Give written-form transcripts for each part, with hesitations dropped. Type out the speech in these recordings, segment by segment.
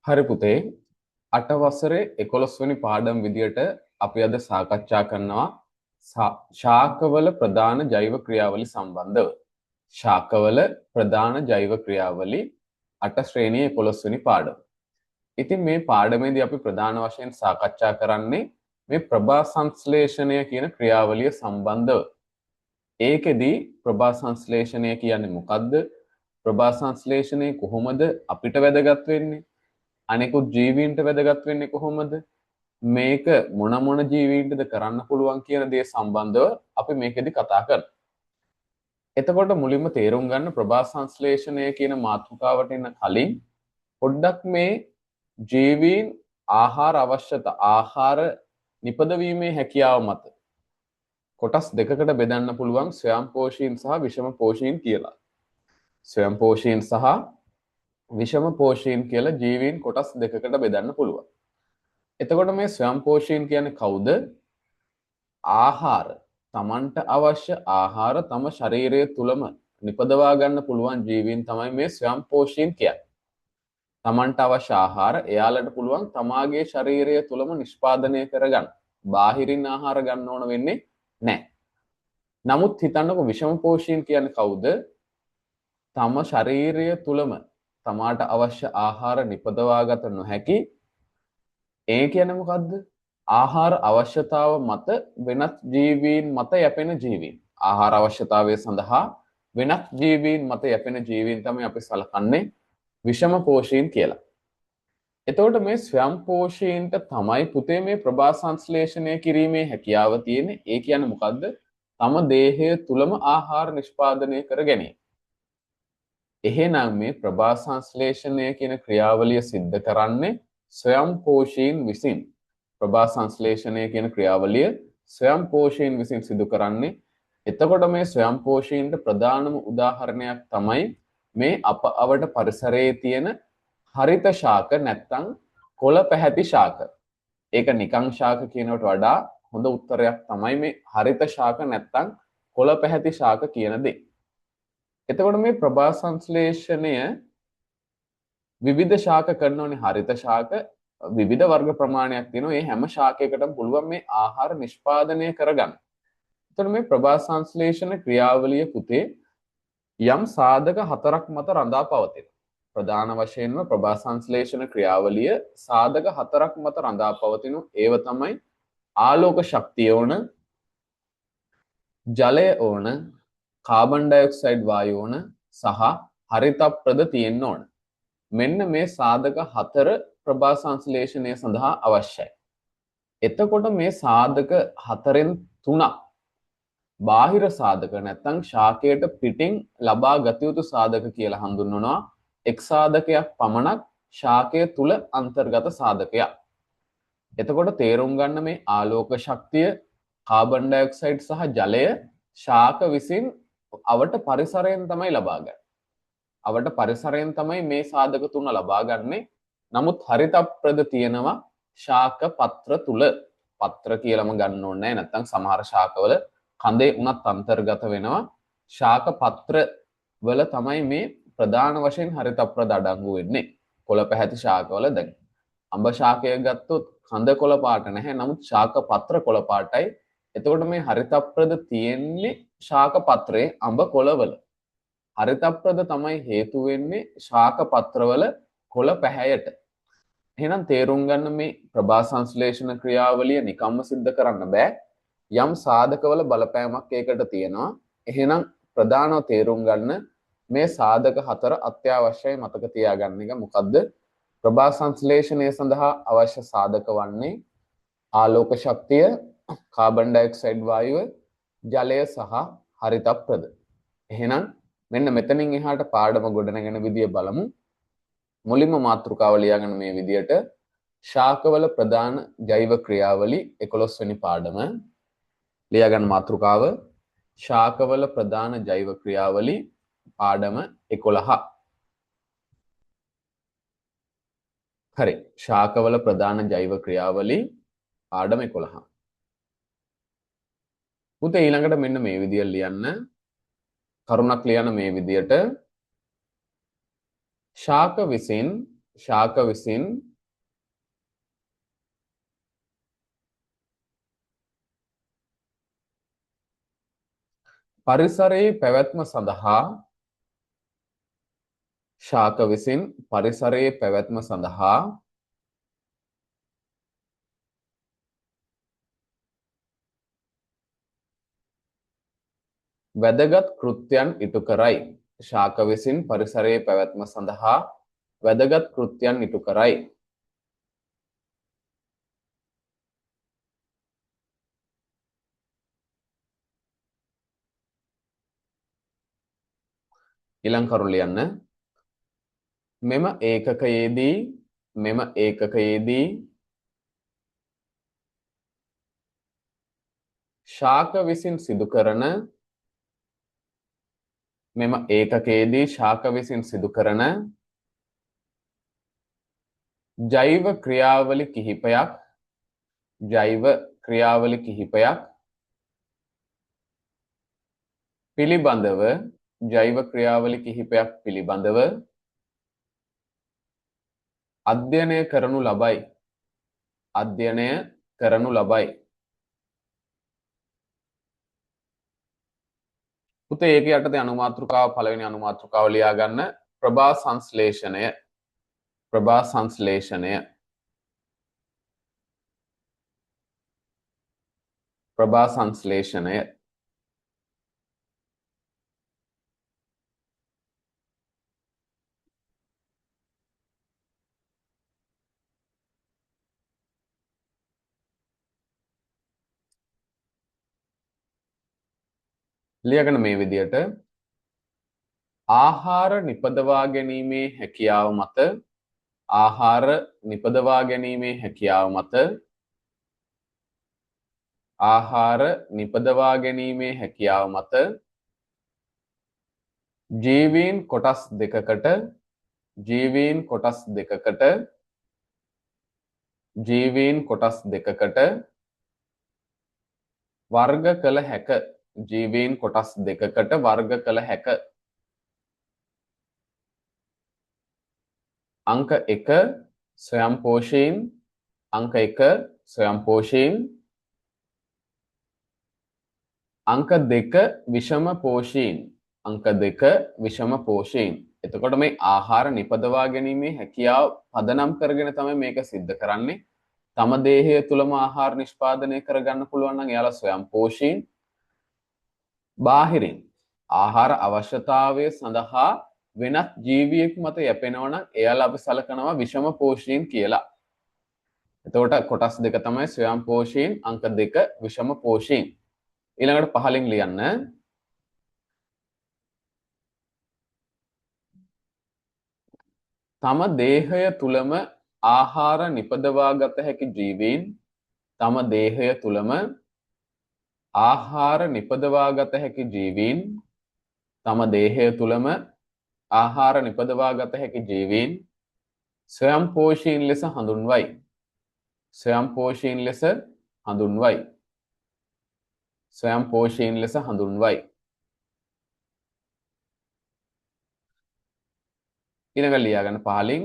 හරි පුතේ 8 වසරේ 11 වෙනි පාඩම් විදියට අපි අද සාකච්ඡා කරනවා ශාකවල ප්‍රධාන ජෛව ක්‍රියාවලි සම්බන්ධව. ශාකවල ප්‍රධාන ජෛව ක්‍රියාවලි 8 ශ්‍රේණියේ 11 වෙනි පාඩම. ඉතින් මේ පාඩමේදී අපි ප්‍රධාන වශයෙන් සාකච්ඡා කරන්නේ මේ ප්‍රභා සංශ්ලේෂණය කියන ක්‍රියාවලිය සම්බන්ධව. ඒකෙදී ප්‍රභා සංශ්ලේෂණය කියන්නේ මොකද්ද? ප්‍රභා සංශ්ලේෂණය කොහොමද අපිට වැදගත් වෙන්නේ? අනෙකුත් ජීවීන්ට වැදගත් වෙන්නේ කොහොමද? මේක මොන මොන ජීවීන්ටද කරන්න පුළුවන් කියන දේ සම්බන්ධව අපි මේකෙදි කතා කරනවා. එතකොට මුලින්ම තේරුම් ගන්න ප්‍රභා සංශ්ලේෂණය කියන මාතෘකාවට එන්න කලින් පොඩ්ඩක් මේ ජීවීන් ආහාර නිපදවීමේ හැකියාව මත කොටස් දෙකකට බෙදන්න පුළුවන් ස්වයංපෝෂීන් සහ විෂමපෝෂීන් කියලා. ස්වයංපෝෂීන් සහ විෂමපෝෂීන් කියලා ජීවීන් කොටස් දෙකකට බෙදන්න පුළුවන්. එතකොට මේ ස්වයංපෝෂීන් කියන්නේ කවුද? තමන්ට අවශ්‍ය ආහාර තම ශරීරය තුලම නිපදවා ගන්න පුළුවන් ජීවීන් තමයි මේ ස්වයංපෝෂීන් කියන්නේ. තමන්ට අවශ්‍ය ආහාර එයාලට පුළුවන් තමාගේ ශරීරය තුලම නිෂ්පාදනය කරගන්න. බාහිරින් ආහාර ගන්න ඕන වෙන්නේ නැහැ. නමුත් හිතන්නකො විෂමපෝෂීන් කියන්නේ කවුද? තම ශරීරය තුලම තමාට අවශ්‍ය ආහාර නිපදවාගත නොහැකි. ඒ කියන්නේ මොකද්ද? ආහාර අවශ්‍යතාව මත වෙනත් ජීවීන් මත යැපෙන ජීවීන්. ආහාර අවශ්‍යතාවය සඳහා වෙනත් ජීවීන් මත යැපෙන ජීවීන් තමයි අපි සලකන්නේ විෂමපෝෂීන් කියලා. එතකොට මේ ස්වයංපෝෂීන්ට තමයි පුතේ මේ ප්‍රභා සංශ්ලේෂණය කිරීමේ හැකියාව තියෙන්නේ. ඒ කියන්නේ මොකද්ද? තම දේහය තුලම ආහාර නිෂ්පාදනය කර ගැනීම. එහෙනම් මේ ප්‍රභා සංශ්ලේෂණය කියන ක්‍රියාවලිය සිද්ධ කරන්නේ ස්වයංපෝෂීන් විසින්. ප්‍රභා සංශ්ලේෂණය කියන ක්‍රියාවලිය ස්වයංපෝෂීන් විසින් සිදු කරන්නේ. එතකොට මේ ස්වයංපෝෂීන්ට ප්‍රධානම උදාහරණයක් තමයි මේ අවට පරිසරයේ තියෙන හරිත ශාක නැත්තම් කොළ පැහැති ශාක. ඒක නිකං ශාක කියනවට වඩා හොඳ උත්තරයක් තමයි මේ හරිත ශාක නැත්තම් කොළ පැහැති ශාක කියන දේ. එතකොට මේ ප්‍රභා සංශ්ලේෂණය විවිධ ශාක කරනෝනේ. හරිත ශාක විවිධ වර්ග ප්‍රමාණයක් තියෙනවා. මේ හැම ශාකයකටම පුළුවන් මේ ආහාර නිෂ්පාදනය කරගන්න. එතකොට මේ ප්‍රභා සංශ්ලේෂණ ක්‍රියාවලිය පුතේ යම් සාධක 4ක් මත රඳා පවතිනවා. ප්‍රධාන වශයෙන්ම ප්‍රභා සංශ්ලේෂණ ක්‍රියාවලිය සාධක 4ක් මත රඳා පවතිනු. ඒව තමයි ආලෝක ශක්තිය ඕන, ජලය ඕන, කාබන් ඩයොක්සයිඩ් වායුව ඕන සහ හරිතප්‍රද තියෙන්න ඕන. මෙන්න මේ සාධක 4 ප්‍රභා සංශ්ලේෂණය සඳහා අවශ්‍යයි. එතකොට මේ සාධක 4න් 3ක් බාහිර සාධක නැත්නම් ශාකයට පිටින් ලබා ගත යුතු සාධක කියලා හඳුන්වනවා. එක් සාධකයක් පමණක් ශාකය තුල අන්තර්ගත සාධකයක්. එතකොට තේරුම් ගන්න මේ ආලෝක ශක්තිය, කාබන් ඩයොක්සයිඩ් සහ ජලය ශාක විසින් අවට පරිසරයෙන් තමයි ලබා ගන්නේ. අවට පරිසරයෙන් තමයි මේ සාධක තුන ලබා ගන්නේ. නමුත් හරිතප්‍රද තියෙනවා ශාක පත්‍ර තුල. පත්‍ර කියලාම ගන්න ඕනේ නැහැ. නැත්නම් සමහර ශාකවල කඳේ උනත් අන්තර්ගත වෙනවා. ශාක පත්‍ර වල තමයි මේ ප්‍රධාන වශයෙන් හරිතප්‍රද අඩංගු වෙන්නේ. කොළ පැහැති ශාකවල දැන් අඹ ශාකය ගත්තොත් කඳ කොළ පාට නැහැ. නමුත් ශාක පත්‍ර කොළ පාටයි. එතකොට මේ හරිතප්‍රද තියෙන්නේ ශාක පත්‍රයේ අඹ කොළවල. හරිතප්‍රද තමයි හේතු වෙන්නේ ශාක පත්‍රවල කොළ පැහැයට. එහෙනම් තේරුම් ගන්න මේ ප්‍රභා සංශ්ලේෂණ ක්‍රියාවලිය නිකම්ම සිද්ධ කරන්න බෑ. යම් සාධකවල බලපෑමක් ඒකට තියෙනවා. එහෙනම් ප්‍රධානව තේරුම් ගන්න මේ සාධක 4 අත්‍යවශ්‍යයි මතක තියාගන්න එක. මොකද්ද? ප්‍රභා සංශ්ලේෂණය සඳහා අවශ්‍ය සාධක වන්නේ ආලෝක ශක්තිය, කාබන් ඩයොක්සයිඩ් වායුව, ජලය සහ හරිතප්‍රද. එහෙනම් මෙන්න මෙතනින් එහාට පාඩම ගොඩනගෙන විදිය බලමු. මුලින්ම මාතෘකාව ලියාගන්න මේ විදියට ශාකවල ප්‍රධාන ජෛව ක්‍රියාවලි 11 වෙනි පාඩම ලියාගන්න මාතෘකාව ශාකවල ප්‍රධාන ජෛව ක්‍රියාවලි පාඩම 11. හරි. ශාකවල ප්‍රධාන ජෛව ක්‍රියාවලි පාඩම 11. පුතේ ඊළඟට මෙන්න මේ විදියට ලියන්න. කරුණක් ලියන්න මේ විදියට ශාක විසින් ශාක විසින් පරිසරයේ පැවැත්ම සඳහා ශාක විසින් පරිසරයේ පැවැත්ම සඳහා වැදගත් කෘත්‍යයන් ඉටු කරයි. ශාක විසින් පරිසරයේ පැවැත්ම සඳහා වැදගත් කෘත්‍යයන් ඉටු කරයි. ඊළඟ කරුණ ලියන්න. මෙම ඒකකයේදී ශාක විසින් සිදු කරන ජෛව ක්‍රියාවලි කිහිපයක් පිළිබඳව අධ්‍යයනය කරනු ලබයි. පුතේ ඒක යටතේ අනුමාත්‍රිකාව පළවෙනි අනුමාත්‍රිකාව ලියා ගන්න. ප්‍රභා සංශ්ලේෂණය ලියගෙන මේ විදියට ආහාර නිපදවා ගැනීමේ හැකියාව මත ජීවීන් කොටස් දෙකකට වර්ග කළ හැක. අංක 1 ස්වයංපෝෂීන්, අංක 2 විෂම පෝෂීන්. එතකොට මේ ආහාර නිපදවා ගැනීමේ හැකියාව පදනම් කරගෙන තමයි මේක සිද්ධ කරන්නේ. තම දේහය තුලම ආහාර නිෂ්පාදනය කරගන්න පුළුවන් නම් එයාලා ස්වයංපෝෂීන්. බාහිරින් ආහාර අවශ්‍යතාවය සඳහා වෙනත් ජීවියෙක් මත යැපෙනවා නම් එයාලා අපි සලකනවා විෂම පෝෂීන් කියලා. එතකොට කොටස් දෙක තමයි ස්වයංපෝෂීන්, අංක 2 විෂම පෝෂීන්. ඊළඟට පහලින් ලියන්න. තම දේහය තුලම ආහාර නිපදවා ගත හැකි ජීවීන් ස්වයංපෝෂීන් ලෙස හඳුන්වයි. ඊළඟ ලියාගන්න පහලින්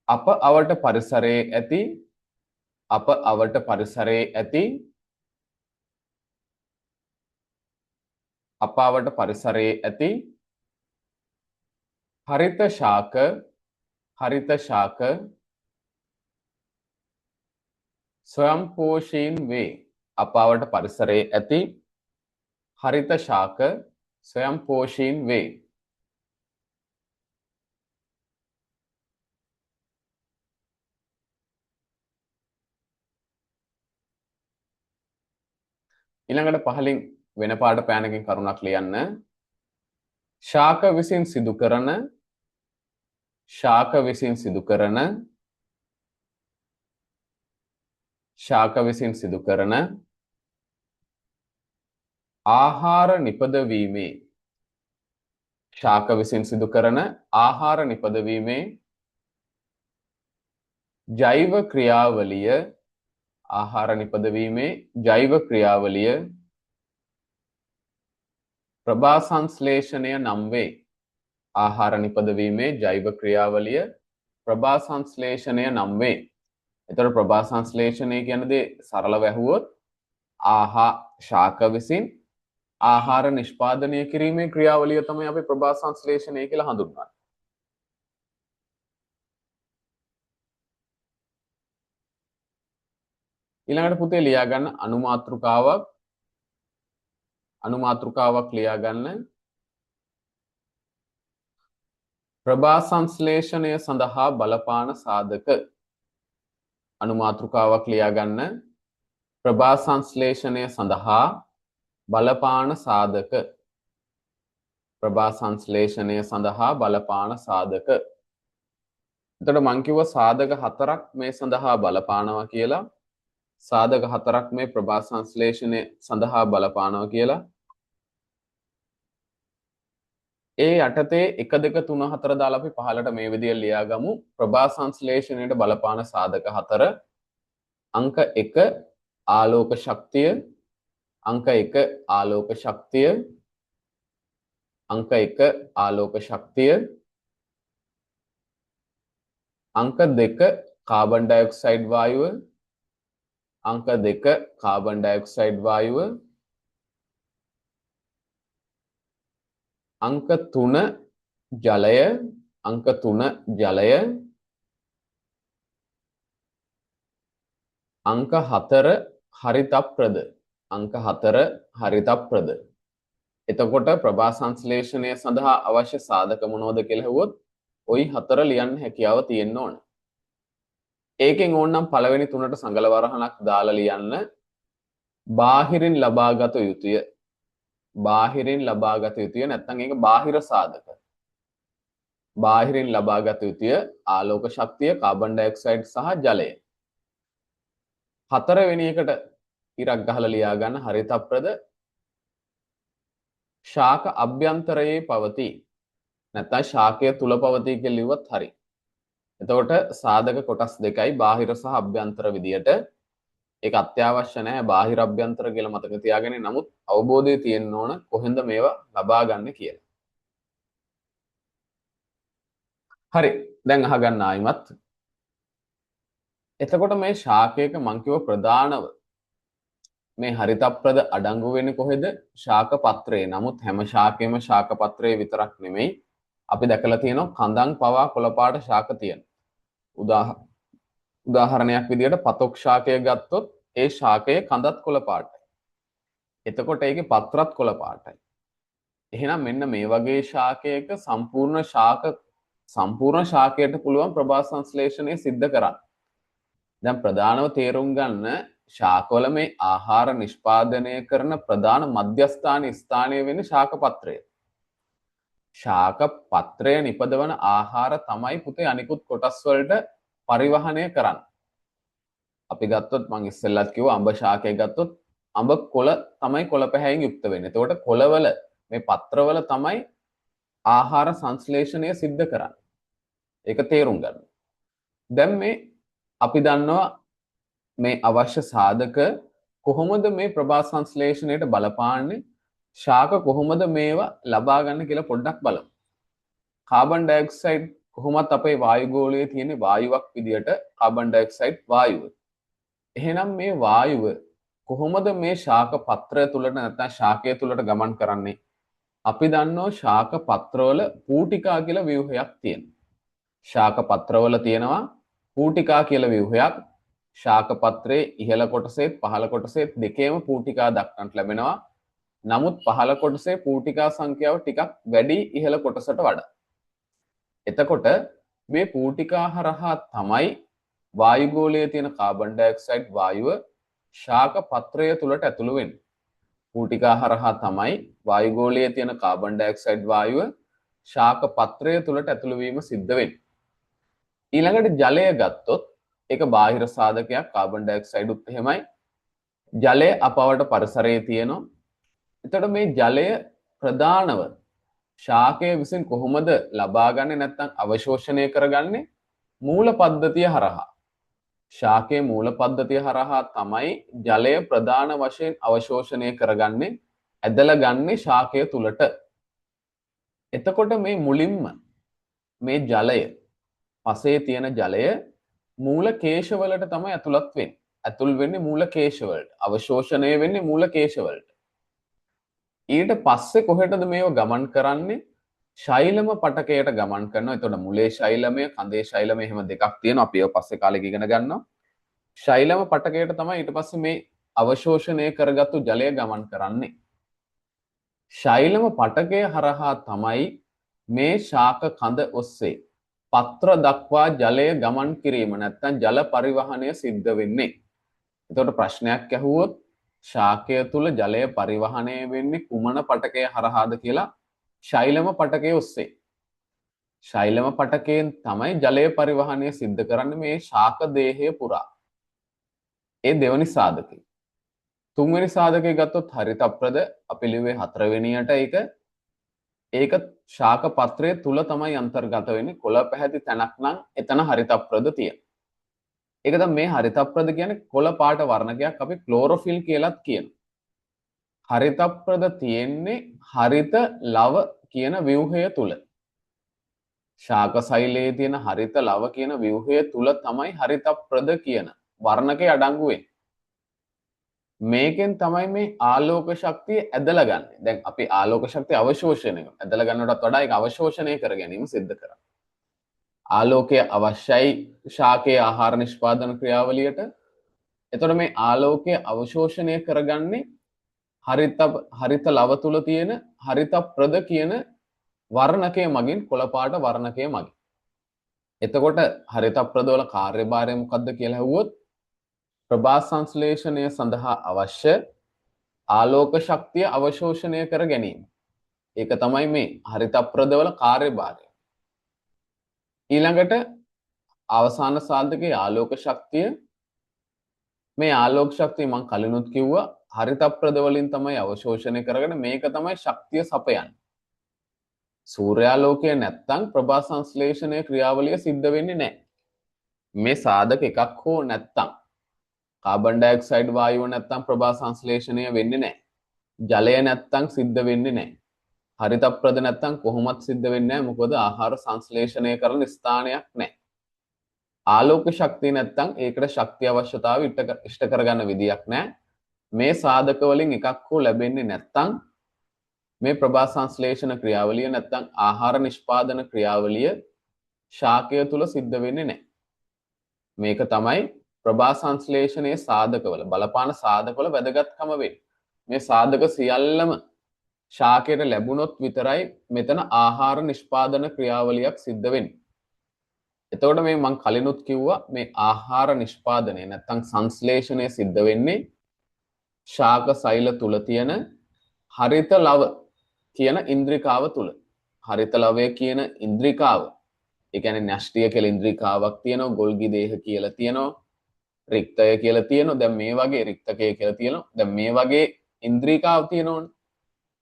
අප අවට පරිසරයේ ඇති හරිත ශාක ස්වයංපෝෂීන් වේ. අප අවට පරිසරයේ ඇති හරිත ශාක ස්වයංපෝෂීන් වේ. ඊළඟට පහලින් වෙන පාඩ පෑනකින් කරුණක් ලියන්න. ශාක විසින් සිදු කරන ආහාර නිපදවීමේ ජෛව ක්‍රියාවලිය ප්‍රභා සංශ්ලේෂණය නම් වේ. ආහාර නිපදවීමේ ජෛව ක්‍රියාවලිය ප්‍රභා සංශ්ලේෂණය නම් වේ. එතකොට ප්‍රභා සංශ්ලේෂණය කියන දේ සරලව ඇහුවොත් ශාක විසින් ආහාර නිෂ්පාදනය කිරීමේ ක්‍රියාවලිය තමයි අපි ප්‍රභා සංශ්ලේෂණය කියලා හඳුන්වන්නේ. ඊළඟට පුතේ ලියා ගන්න අනුමාතෘකාවක් ලියා ගන්න. ප්‍රභා සංශ්ලේෂණය සඳහා බලපාන සාධක. අනුමාතෘකාවක් ලියා ගන්න. ප්‍රභා සංශ්ලේෂණය සඳහා බලපාන සාධක. ප්‍රභා සංශ්ලේෂණය සඳහා බලපාන සාධක. එතකොට මං කිව්වා සාධක 4ක් මේ සඳහා බලපානවා කියලා. සාධක 4ක් මේ ප්‍රභා සංශ්ලේෂණය සඳහා බලපානවා කියලා. ඒ යටතේ 1 2 3 4 දාලා අපි පහලට මේ විදිහට ලියාගමු. ප්‍රභා සංශ්ලේෂණයට බලපාන සාධක 4. අංක 1 ආලෝක ශක්තිය. අංක 1 ආලෝක ශක්තිය. අංක 1 ආලෝක ශක්තිය. අංක 2 කාබන් ඩයොක්සයිඩ් වායුව. අංක 2 කාබන් ඩයොක්සයිඩ් වායුව. අංක 3 ජලය. අංක 3 ජලය. අංක 4 හරිතප්‍රද. අංක 4 හරිතප්‍රද. එතකොට ප්‍රභා සංශ්ලේෂණය සඳහා අවශ්‍ය සාධක මොනවද කියලා හෙව්වොත් ওই 4 ලියන්න හැකියාව තියෙන්න ඕන. ඒකෙන් ඕනනම් පළවෙනි 3ට සංගල වරහණක් දාලා ලියන්න. බාහිරින් ලබාගත යුතුය. බාහිරින් ලබාගත යුතුය නැත්නම් ඒක බාහිර සාධක. බාහිරින් ලබාගත යුතුය ආලෝක ශක්තිය, කාබන් ඩයොක්සයිඩ් සහ ජලය. 4 වෙනි එකට ඉරක් ගහලා ලියා ගන්න හරිතප්‍රද. ශාක අභ්‍යන්තරයේ පවතී. නැත්නම් ශාකය තුල පවතී කියලා ලිව්වත් හරි. එතකොට සාධක කොටස් දෙකයි බාහිර සහ අභ්‍යන්තර විදියට. ඒක අත්‍යවශ්‍ය නැහැ බාහිර අභ්‍යන්තර කියලා මතක තියාගන්න. නමුත් අවබෝධය තියෙන්න ඕන කොහෙන්ද මේවා ලබා ගන්න කියලා. හරි. දැන් අහගන්න ආයිමත්. එතකොට මේ ශාකයක මං කිව්ව ප්‍රධානව මේ හරිතප්‍රද අඩංගු වෙන්නේ කොහෙද? ශාක පත්‍රයේ. නමුත් හැම ශාකෙම ශාක පත්‍රයේ විතරක් නෙමෙයි. අපි දැකලා තියෙනවා කඳන් පවා කොළපාට ශාක තියෙන. උදාහරණයක් විදිහට පතොක් ශාකය ගත්තොත් ඒ ශාකයේ කඳත් කොළපාටයි. එතකොට ඒකේ පත්‍රත් කොළපාටයි. එහෙනම් මෙන්න මේ වගේ ශාකයක සම්පූර්ණ ශාකයට පුළුවන් ප්‍රභා සංශ්ලේෂණය සිද්ධ කරන්න. දැන් ප්‍රධානව තේරුම් ගන්න ශාකවල මේ ආහාර නිෂ්පාදනය කරන ප්‍රධාන ස්ථානය වෙන්නේ ශාක පත්‍රය. ශාක පත්‍රය නිපදවන ආහාර තමයි පුතේ අනිකුත් කොටස් වලට පරිවහනය කරන්නේ. අපි ගත්තොත් මම ඉස්සෙල්ලත් කිව්වා අඹ ශාකය ගත්තොත් අඹ කොළ තමයි කොළ පැහැයෙන් යුක්ත වෙන්නේ. එතකොට කොළවල මේ පත්‍රවල තමයි ආහාර සංශ්ලේෂණය සිද්ධ කරන්නේ. ඒක තේරුම් ගන්න. දැන් මේ අපි දන්නවා මේ අවශ්‍ය සාධක කොහොමද මේ ප්‍රභා සංශ්ලේෂණයට බලපාන්නේ? ශාක කොහොමද මේවා ලබා ගන්න කියලා පොඩ්ඩක් බලමු. කාබන් ඩයොක්සයිඩ් කොහොමත් අපේ වායුගෝලයේ තියෙන වායුවක් විදියට කාබන් ඩයොක්සයිඩ් වායුව. එහෙනම් මේ වායුව කොහොමද මේ ශාක පත්‍රය තුලට නැත්නම් ශාකය තුලට ගමන් කරන්නේ? අපි දන්නවා ශාක පත්‍රවල පූටිකා කියලා ව්‍යුහයක් තියෙනවා. ශාක පත්‍රවල තියෙනවා පූටිකා කියලා ව්‍යුහයක්. ශාක පත්‍රයේ ඉහළ කොටසෙත් පහළ කොටසෙත් දෙකේම පූටිකා දක්නට ලැබෙනවා. නමුත් පහළ කොටසේ පූටිකා සංඛ්‍යාව ටිකක් වැඩි ඉහළ කොටසට වඩා. එතකොට මේ පූටිකා හරහා තමයි වායුගෝලයේ තියෙන කාබන් ඩයොක්සයිඩ් වායුව ශාක පත්‍රය තුලට ඇතුළු වෙන්නේ. පූටිකා හරහා තමයි වායුගෝලයේ තියෙන කාබන් ඩයොක්සයිඩ් වායුව ශාක පත්‍රය තුලට ඇතුළු වීම සිද්ධ වෙන්නේ. ඊළඟට ජලය ගත්තොත් ඒක බාහිර සාධකයක්. කාබන් ඩයොක්සයිඩ් උත් එහෙමයි. ජලය අපවට පරිසරයේ තියෙනවා. එතකොට මේ ජලය ප්‍රධානව ශාකය විසින් කොහොමද ලබාගන්නේ නැත්නම් අවශෝෂණය කරගන්නේ? මූල පද්ධතිය හරහා. ශාකයේ මූල පද්ධතිය හරහා තමයි ජලය ප්‍රධාන වශයෙන් අවශෝෂණය කරගන්නේ, ඇදලා ගන්නේ ශාකය තුලට. එතකොට මේ මුලින්ම මේ ජලය පසේ තියෙන ජලය මූල කේශවලට තමයි ඇතුළත් වෙන්නේ. ඇතුල් වෙන්නේ මූල කේශවලට. අවශෝෂණය වෙන්නේ මූල කේශවලට. ඊට පස්සේ කොහෙටද මේව ගමන් කරන්නේ? ශෛලම පටකයට ගමන් කරනවා. එතකොට මුලේ ශෛලමය, කඳේ ශෛලමය එහෙම දෙකක් තියෙනවා. අපි ඒව පස්සේ කාලෙක ඉගෙන ගන්නවා. ශෛලම පටකයට තමයි ඊට පස්සේ මේ අවශෝෂණය කරගත්තු ජලය ගමන් කරන්නේ. ශෛලම පටකය හරහා තමයි මේ ශාක කඳ ඔස්සේ පත්‍ර දක්වා ජලය ගමන් කිරීම නැත්නම් ජල පරිවහනය සිද්ධ වෙන්නේ. එතකොට ප්‍රශ්නයක් ඇහුවොත් ශාකය තුල ජලය පරිවහනය වෙන්නේ කුමන පටකය හරහාද කියලා ශෛලම පටකය ඔස්සේ. ශෛලම පටකයෙන් තමයි ජලය පරිවහනය සිද්ධ කරන්නේ මේ ශාක දේහය පුරා. ඒ දෙවනි සාධකය. තුන්වෙනි සාධකය ගත්තොත් හරිතප්‍රද අපි ලිව්වේ හතරවෙනියට ඒක ශාක පත්‍රයේ තුල තමයි අන්තර්ගත වෙන්නේ. කොළ පැහැති තැනක් නම් එතන හරිතප්‍රද තියෙනවා. ඒක තමයි මේ හරිතප්‍රද කියන්නේ කොළ පාට වර්ණකයක් අපි ක්ලෝරොෆිල් කියලාත් කියනවා. හරිතප්‍රද තියෙන්නේ හරිත ලව කියන ව්‍යුහය තුල. ශාක සෛලයේ තියෙන හරිත ලව කියන ව්‍යුහය තුල තමයි හරිතප්‍රද කියන වර්ණකය අඩංගු වෙන්නේ. මේකෙන් තමයි මේ ආලෝක ශක්තිය ඇදලා ගන්න. දැන් අපි ආලෝක ශක්තිය අවශෝෂණය කරනවා. ඇදලා ගන්නවටත් වඩා ඒක අවශෝෂණය කර ගැනීම සිද්ධ කරනවා. ආලෝකය අවශ්‍යයි ශාකයේ ආහාර නිෂ්පාදන ක්‍රියාවලියට. එතකොට මේ ආලෝකය අවශෝෂණය කරගන්නේ හරිත ලව තුල තියෙන හරිත ප්‍රද කියන වර්ණකය මගින්, කොළ පාට වර්ණකය මගින්. එතකොට හරිත ප්‍රදවල කාර්යභාරය මොකක්ද කියලා අහුවොත් ප්‍රභා සංශ්ලේෂණය සඳහා අවශ්‍ය ආලෝක ශක්තිය අවශෝෂණය කර ගැනීම. ඒක තමයි මේ හරිත ප්‍රදවල කාර්යභාරය. ඊළඟට අවසාන සාධකයේ ආලෝක ශක්තිය. මේ ආලෝක ශක්තිය මම කලිනුත් කිව්වා හරිත ප්‍රද වලින් තමයි අවශෝෂණය කරගෙන මේක තමයි ශක්තිය සපයන්නේ. සූර්යාලෝකය නැත්තම් ප්‍රභා සංශ්ලේෂණය ක්‍රියාවලිය සිද්ධ වෙන්නේ නැහැ. මේ සාධක එකක් හෝ නැත්තම් කාබන් ඩයොක්සයිඩ් වායුව නැත්තම් ප්‍රභා සංශ්ලේෂණය වෙන්නේ නැහැ. ජලය නැත්තම් සිද්ධ වෙන්නේ නැහැ. හරිත ප්‍රද නැත්තම් කොහොමත් සිද්ධ වෙන්නේ නැහැ. මොකද ආහාර සංශ්ලේෂණය කරන ස්ථානයක් නැහැ. ආලෝක ශක්තිය නැත්තම් ඒකට ශක්තිය අවශ්‍යතාවය ඉෂ්ට කරගන්න විදියක් නැහැ. මේ සාධක වලින් එකක් හෝ ලැබෙන්නේ නැත්තම් මේ ප්‍රභා සංශ්ලේෂණ ක්‍රියාවලිය නැත්තම් ආහාර නිෂ්පාදන ක්‍රියාවලිය ශාකය තුල සිද්ධ වෙන්නේ නැහැ. මේක තමයි ප්‍රභා සංශ්ලේෂණයේ සාධකවල බලපාන සාධකවල වැදගත්කම වෙන්නේ. මේ සාධක සියල්ලම ශාකයට ලැබුණොත් විතරයි මෙතන ආහාර නිෂ්පාදන ක්‍රියාවලියක් සිද්ධ වෙන්නේ. එතකොට මේ මම කලිනුත් කිව්වා මේ ආහාර නිෂ්පාදනය නැත්තම් සංශ්ලේෂණය සිද්ධ වෙන්නේ ශාක සෛල තුල තියෙන හරිත ලව කියන ඉන්ද්‍රිකාව තුල. හරිත ලවය කියන ඉන්ද්‍රිකාව. ඒ කියන්නේ න්‍යෂ්ටිය කියලා ඉන්ද්‍රිකාවක් තියෙනවා, ගොල්ගි දේහ කියලා තියෙනවා, රික්තය කියලා තියෙනවා. දැන් මේ වගේ රික්තකය කියලා තියෙනවා. දැන් මේ වගේ ඉන්ද්‍රිකාව තියෙනවනේ.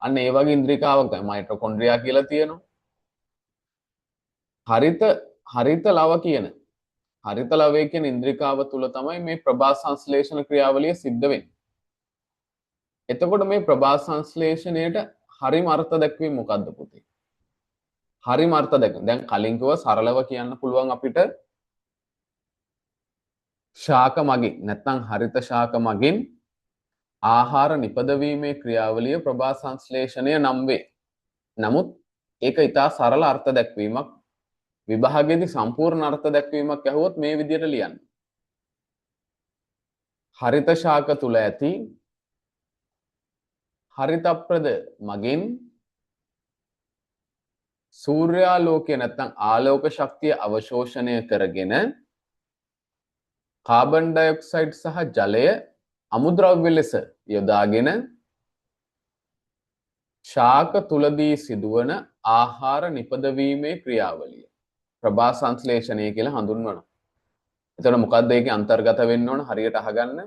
අන්න ඒ වගේ ඉන්ද්‍රිකාවක් තමයි මයිටොකොන්ඩ්‍රියා කියලා තියෙනවා. හරිත ලව කියන හරිත ලවය කියන ඉන්ද්‍රිකාව තුල තමයි මේ ප්‍රභා සංශ්ලේෂණ ක්‍රියාවලිය සිද්ධ වෙන්නේ. එතකොට මේ ප්‍රභා සංශ්ලේෂණයට හරිම අර්ථ දැක්වීම මොකද්ද පුතේ? හරිම අර්ථ දැක්වීම. දැන් කලින් කිව්ව සරලව කියන්න පුළුවන් අපිට ශාක මගින් නැත්නම් හරිත ශාක මගින් ආහාර නිපදවීමේ ක්‍රියාවලිය ප්‍රභා සංශ්ලේෂණය නම් වේ. නමුත් ඒක ඊටා සරල අර්ථ දැක්වීමක්. විභාගයේදී සම්පූර්ණ අර්ථ දැක්වීමක් ඇහුවොත් මේ විදිහට ලියන්න. හරිත ශාක තුල ඇති හරිතප්‍රද මගින් සූර්යාලෝකය නැත්නම් ආලෝක ශක්තිය අවශෝෂණය කරගෙන කාබන් ඩයොක්සයිඩ් සහ ජලය අමුද්‍රව්‍ය ලෙස යොදාගෙන ශාක තුලදී සිදුවන ආහාර නිපදවීමේ ක්‍රියාවලිය ප්‍රභා සංශ්ලේෂණය කියලා හඳුන්වනවා. එතකොට මොකද්ද ඒකේ අන්තර්ගත වෙන්න ඕන හරියට අහගන්න.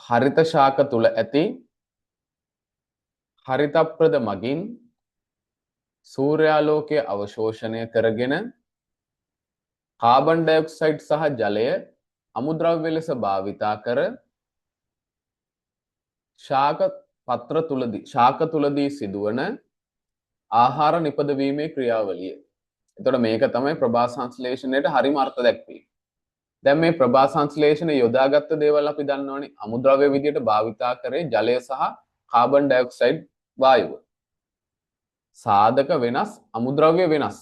හරිත ශාක තුල ඇති හරිතප්‍රද මගින් සූර්යාලෝකය අවශෝෂණය කරගෙන කාබන් ඩයොක්සයිඩ් සහ ජලය අමුද්‍රව්‍ය ලෙස භාවිතා කර ශාක පත්‍ර තුලදී ශාක තුලදී සිදුවන ආහාර නිපදවීමේ ක්‍රියාවලිය. එතකොට මේක තමයි ප්‍රභා සංශ්ලේෂණයට හරිම අර්ථ දැක්වීම. දැන් මේ ප්‍රභා සංශ්ලේෂණය යොදාගත්ත දේවල් අපි දන්නවනේ. අමුද්‍රව්‍ය විදියට භාවිතා කරේ ජලය සහ කාබන් ඩයොක්සයිඩ් වායුව. සාධක වෙනස්, අමුද්‍රව්‍ය වෙනස්.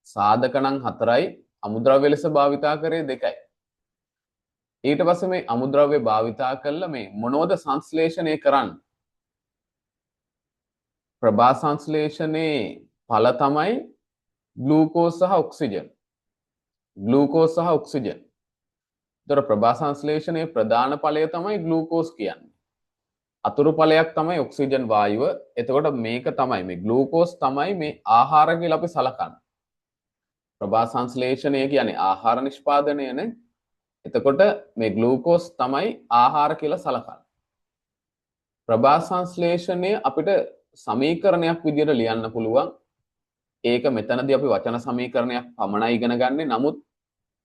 සාධක නම් 4යි, අමුද්‍රව්‍ය ලෙස භාවිතා කරේ 2යි. ඊට පස්සේ මේ අමුද්‍රව්‍ය භාවිතා කළා මේ මොනවද සංශ්ලේෂණය කරන්නේ? ප්‍රභා සංශ්ලේෂණයේ ඵල තමයි ග්ලූකෝස් සහ ඔක්සිජන්. ග්ලූකෝස් සහ ඔක්සිජන්. ඒතර ප්‍රභා සංශ්ලේෂණයේ ප්‍රධාන ඵලය තමයි ග්ලූකෝස් කියන්නේ. අතුරු ඵලයක් තමයි ඔක්සිජන් වායුව. එතකොට මේක තමයි මේ ග්ලූකෝස් තමයි මේ ආහාර කියලා අපි සලකන්නේ. ප්‍රභා සංශ්ලේෂණය කියන්නේ ආහාර නිෂ්පාදනයනේ. එතකොට මේ ග්ලූකෝස් තමයි ආහාර කියලා සලකන්නේ. ප්‍රභා සංශ්ලේෂණය අපිට සමීකරණයක් විදිහට ලියන්න පුළුවන්. ඒක මෙතනදී අපි වචන සමීකරණයක් පමණයි ඉගෙන ගන්නේ. නමුත්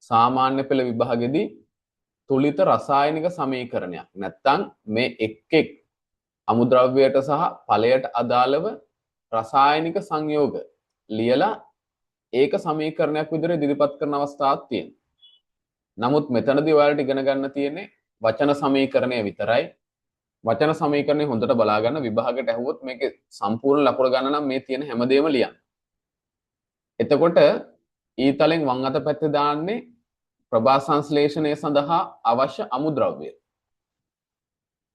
සාමාන්‍ය පෙළ විභාගෙදී තුලිත රසායනික සමීකරණයක්. නැත්තම් මේ එක් අමුද්‍රව්‍යයට සහ ඵලයට අදාළව රසායනික සංයෝග ලියලා ඒක සමීකරණයක් විදිහට ඉදිරිපත් කරන අවස්ථාවක් තියෙනවා. නමුත් මෙතනදී ඔයාලට ඉගෙන ගන්න තියෙන්නේ වචන සමීකරණය විතරයි. වචන සමීකරණය හොඳට බලා ගන්න විභාගයට ඇහුවොත් මේකේ සම්පූර්ණ ලකුණු ගන්න නම් මේ තියෙන හැමදේම ලියන්න. එතකොට ඊතලෙන් වම් අත පැත්තේ දාන්නේ ප්‍රභා සංශ්ලේෂණය සඳහා අවශ්‍ය අමුද්‍රව්‍ය.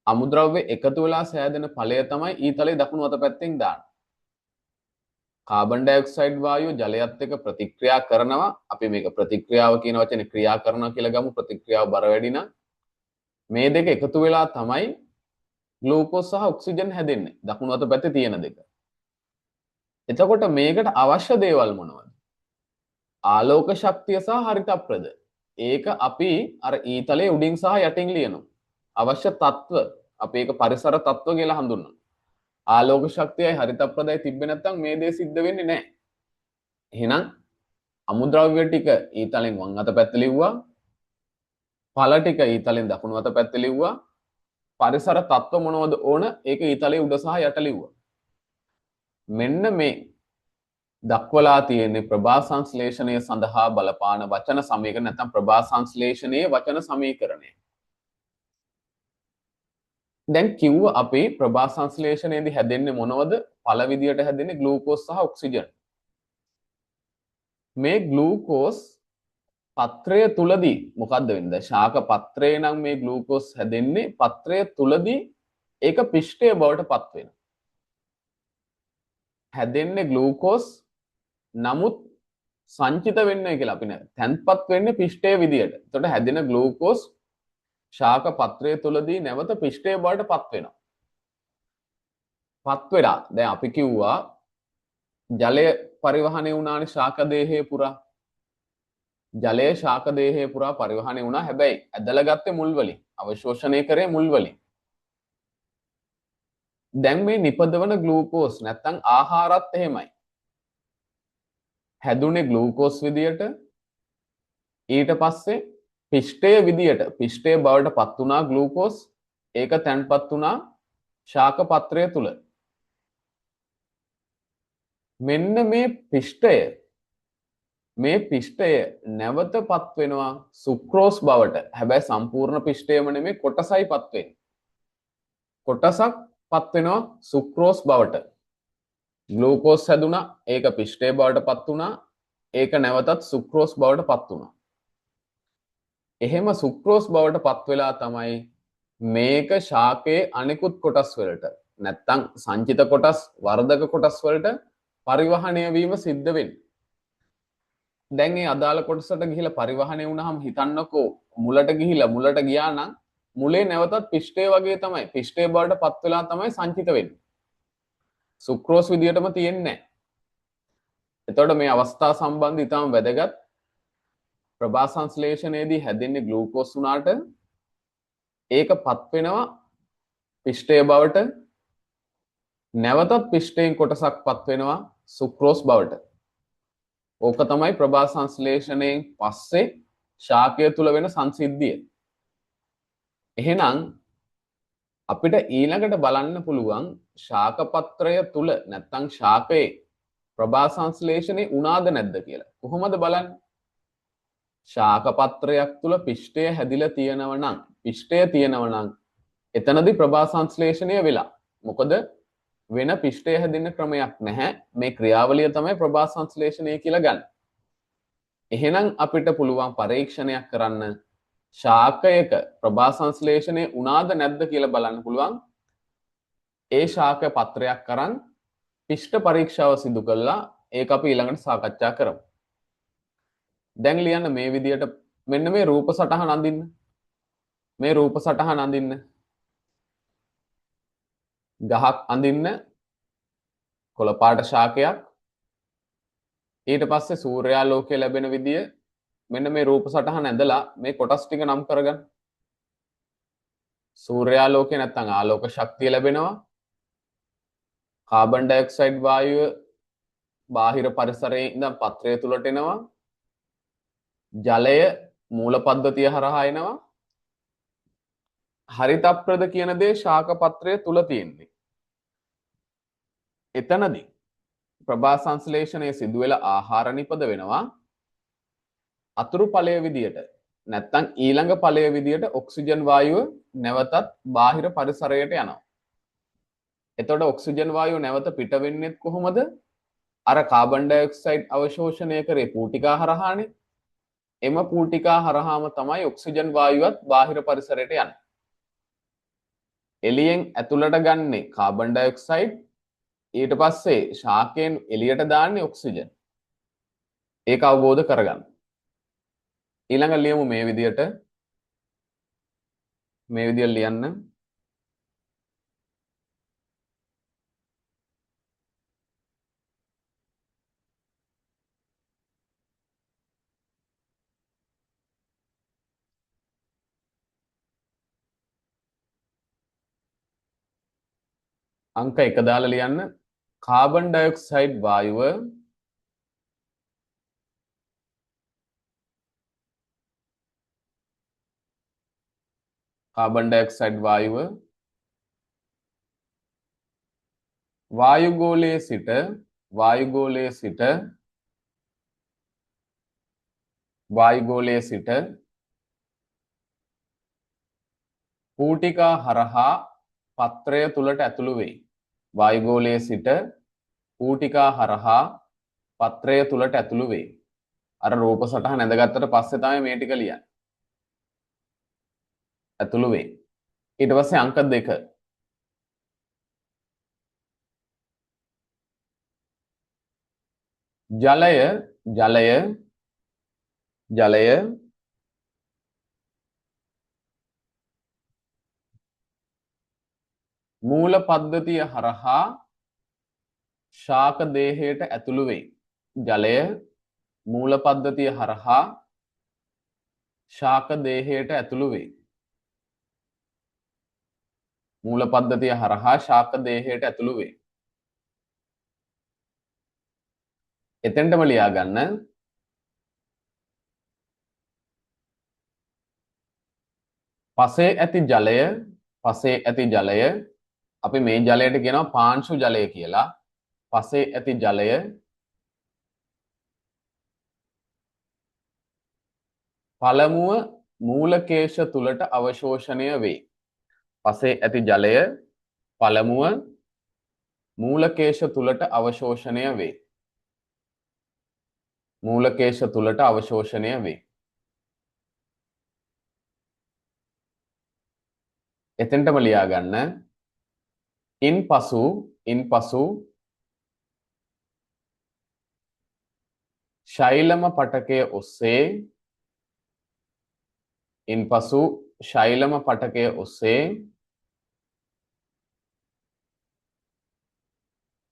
අමුද්‍රව්‍ය එකතු වෙලා සෑදෙන ඵලය තමයි ඊතලේ දකුණු අත පැත්තෙන් දාන්නේ. කාබන් ඩයොක්සයිඩ් වායුව ජලයත් එක්ක ප්‍රතික්‍රියා කරනවා. අපි මේක ප්‍රතික්‍රියාව කියන වචනේ ක්‍රියා කරනවා කියලා ගමු. ප්‍රතික්‍රියාව බර වැඩි නම් මේ දෙක එකතු වෙලා තමයි ග්ලූකෝස් සහ ඔක්සිජන් හැදෙන්නේ. දකුණු අත පැත්තේ තියෙන දෙක. එතකොට මේකට අවශ්‍ය දේවල් මොනවද? ආලෝක ශක්තිය සහ හරිතප්‍රද. ඒක අපි අර ඊතලයේ උඩින් සහ යටින් ලියනවා. අවශ්‍ය තත්ත්ව අපි ඒක පරිසර තත්ත්ව කියලා හඳුන්වනවා. ආලෝක ශක්තියයි හරිතප්‍රදයි තිබ්බේ නැත්නම් මේ දේ සිද්ධ වෙන්නේ නැහැ. එහෙනම් අමුද්‍රව්‍ය ටික ඊතලෙන් වම් අත පැත්ත ලිව්වා. ඵල ටික ඊතලෙන් දකුණු අත පැත්ත ලිව්වා. පරිසර තත්ත්ව මොනවද ඕන? ඒක ඊතලයේ උඩ සහ යට ලිව්වා. මෙන්න මේ දක්වලා තියෙන්නේ ප්‍රභා සංශ්ලේෂණය සඳහා බලපාන වචන සමීකරණ නැත්නම් ප්‍රභා සංශ්ලේෂණයේ වචන සමීකරණය. දැන් කිව්ව අපි ප්‍රභා සංශ්ලේෂණයේදී හැදෙන්නේ මොනවද? ඵල විදියට හැදෙන්නේ ග්ලූකෝස් සහ ඔක්සිජන්. මේ ග්ලූකෝස් පත්‍රය තුලදී මොකද්ද වෙන්නේ? ශාක පත්‍රේ නම් මේ ග්ලූකෝස් හැදෙන්නේ පත්‍රය තුලදී ඒක පිෂ්ඨය බවට පත් වෙනවා. හැදෙන්නේ ග්ලූකෝස් නමුත් සංචිත වෙන්නේ කියලා අපි නෑ. තැන්පත් වෙන්නේ පිෂ්ඨය විදියට. එතකොට හැදෙන ග්ලූකෝස් ශාක පත්‍රය තුලදී නැවත පිෂ්ඨය බවට පත් වෙනවා. පත් වෙලා දැන් අපි කිව්වා ජලය පරිවහණය වුණානේ ශාක දේහය පුරා. ජලය ශාක දේහය පුරා පරිවහණය වුණා. හැබැයි ඇදලා ගත්තේ මුල් වලින්. අවශෝෂණය කරේ මුල් වලින්. දැන් මේ නිපදවන ග්ලූකෝස් නැත්තම් ආහාරත් එහෙමයි. හැදුනේ ග්ලූකෝස් විදියට ඊට පස්සේ පිෂ්ඨය විදියට පිෂ්ඨය බවට පත් වුණා ග්ලූකෝස්. ඒක තැන්පත් වුණා ශාක පත්‍රය තුල. මෙන්න මේ පිෂ්ඨය නැවතපත් වෙනවා සුක්‍රෝස් බවට. හැබැයි සම්පූර්ණ පිෂ්ඨයම නෙමෙයි කොටසයිපත් වෙන්නේ. කොටසක්පත් වෙනවා සුක්‍රෝස් බවට. ග්ලූකෝස් හැදුනා ඒක පිෂ්ඨය බවට පත් වුණා. ඒක නැවතත් සුක්‍රෝස් බවට පත් වුණා. එහෙම සුක්‍රෝස් බවට පත් වෙලා තමයි මේක ශාකයේ අනිකුත් කොටස් වලට නැත්තම් සංචිත කොටස් වර්ධක කොටස් වලට පරිවහණය වීම සිද්ධ වෙන්නේ. දැන් මේ අදාළ කොටසට ගිහිලා පරිවහණය වුණාම හිතන්නකෝ මුලට ගියා නම් මුලේ නැවතත් පිෂ්ඨය වගේ තමයි පිෂ්ඨය බවට පත් වෙලා තමයි සංචිත වෙන්නේ. සුක්‍රෝස් විදියටම තියෙන්නේ නැහැ. එතකොට මේ අවස්ථා සම්බන්ධ ඉතාම වැදගත්. ප්‍රභා සංශ්ලේෂණයේදී හැදෙන්නේ ග්ලූකෝස් වුණාට ඒකපත් වෙනවා පිෂ්ඨය බවට. නැවතත් පිෂ්ඨයෙන් කොටසක්පත් වෙනවා සුක්‍රෝස් බවට. ඕක තමයි ප්‍රභා සංශ්ලේෂණයෙන් පස්සේ ශාකය තුල වෙන සංසිද්ධිය. එහෙනම් අපිට ඊළඟට බලන්න පුළුවන් ශාක පත්‍රය තුල නැත්නම් ශාකයේ ප්‍රභා සංශ්ලේෂණේ උනාද නැද්ද කියලා. කොහොමද බලන්නේ? ශාක පත්‍රයක් තුල පිෂ්ඨය හැදිලා තියෙනවා නම් පිෂ්ඨය තියෙනවා නම් එතනදී ප්‍රභා සංශ්ලේෂණය වෙලා. මොකද වෙන පිෂ්ඨය හැදෙන්න ක්‍රමයක් නැහැ. මේ ක්‍රියාවලිය තමයි ප්‍රභා සංශ්ලේෂණය කියලා ගන්න. එහෙනම් අපිට පුළුවන් පරීක්ෂණයක් කරන්න ශාකයක ප්‍රභා සංශ්ලේෂණය උනාද නැද්ද කියලා බලන්න පුළුවන්. ඒ ශාක පත්‍රයක් කරන් පිෂ්ඨ පරීක්ෂාව සිදු කළා. ඒක අපි ඊළඟට සාකච්ඡා කරමු. දැන් ලියන්න මේ විදියට මෙන්න මේ රූප සටහන අඳින්න. මේ රූප සටහන අඳින්න. ගහක් අඳින්න කොළ පාට ශාකයක්. ඊට පස්සේ සූර්යාලෝකය ලැබෙන විදිය මෙන්න මේ රූප සටහන ඇඳලා මේ කොටස් ටික නම් කරගන්න. සූර්යාලෝකය නැත්නම් ආලෝක ශක්තිය ලැබෙනවා. කාබන් ඩයොක්සයිඩ් වායුව බාහිර පරිසරයේ ඉඳන් පත්‍රය තුලට එනවා. ජලය මූල පද්ධතිය හරහා එනවා. හරිතප්‍රද කියන දේ ශාක පත්‍රය තුල තියෙන්නේ. එතනදී ප්‍රභා සංශ්ලේෂණය සිදු වෙලා ආහාර නිපද වෙනවා. අතුරු ඵලය විදියට නැත්නම් ඊළඟ ඵලය විදියට ඔක්සිජන් වායුව නැවතත් බාහිර පරිසරයට යනවා. එතකොට ඔක්සිජන් වායුව නැවත පිට වෙන්නේ කොහොමද? අර කාබන් ඩයොක්සයිඩ් අවශෝෂණය කරේ පූටිකා හරහානේ. එම පූටිකා හරහාම තමයි ඔක්සිජන් වායුවත් බාහිර පරිසරයට යන්නේ. එළියෙන් ඇතුළට ගන්නේ කාබන් ඩයොක්සයිඩ්, ඊට පස්සේ ශාකයෙන් එළියට දාන්නේ ඔක්සිජන්. ඒක අවබෝධ කරගන්න. ඊළඟ ලියමු මේ විදියට. මේ විදියට ලියන්න. අංක 1 දාලා ලියන්න. කාබන් ඩයොක්සයිඩ් වායුව වායුගෝලයේ සිට පූටිකා හරහා පත්‍රය තුලට ඇතුළු වෙයි. වායුගෝලයේ සිට පූටිකා හරහා පත්‍රය තුලට ඇතුළු වෙයි. අර රූප සටහන ඇඳගත්තට පස්සේ තමයි මේ ටික ලියන්නේ. ඇතුළු වෙයි. ඊට පස්සේ අංක 2. ජලය මූල පද්ධතිය හරහා ශාක දේහයට ඇතුළු වෙයි. ජලය මූල පද්ධතිය හරහා ශාක දේහයට ඇතුළු වෙයි. මූල පද්ධතිය හරහා ශාක දේහයට ඇතුළු වෙයි. එතෙන්ටම ලියා ගන්න. පසේ ඇති ජලය අපි මේ ජලයට කියනවා පාංශු ජලය කියලා. පසේ ඇති ජලය පළමුව මූලකේශ තුලට අවශෝෂණය වේ. පසේ ඇති ජලය පළමුව මූලකේශ තුලට අවශෝෂණය වේ. මූලකේශ තුලට අවශෝෂණය වේ. එතෙන්ටම ලියා ගන්න. ඉන්පසු ශෛලම පටකය ඔස්සේ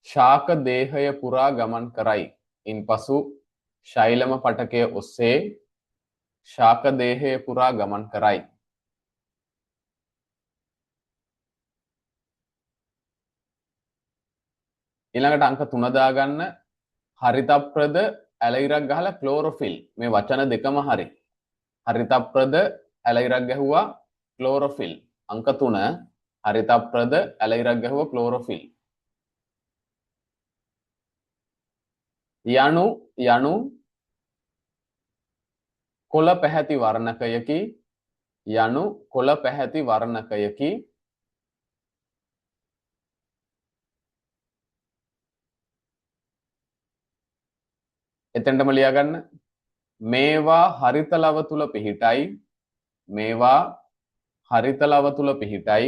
ශාක දේහය පුරා ගමන් කරයි. ඉන්පසු ශෛලම පටකය ඔස්සේ ශාක දේහය පුරා ගමන් කරයි. ඊළඟට අංක 3 දාගන්න. හරිතප්‍රද ඇලයිරක් ගහලා ක්ලෝරොෆිල්. මේ වචන දෙකම හරි. හරිතප්‍රද ඇලයිරක් ගැහුවා ක්ලෝරොෆිල්. අංක 3. හරිතප්‍රද ඇල ඉරක් ගැහුව ක්ලෝරොෆිල්. යනු යනු කොළ පැහැති වර්ණකයකි යනු කොළ පැහැති වර්ණකයකි එතෙන්ටම ලියා ගන්න. මේවා හරිත ලව තුල පිහිටයි. මේවා හරිත ලව තුල පිහිටයි.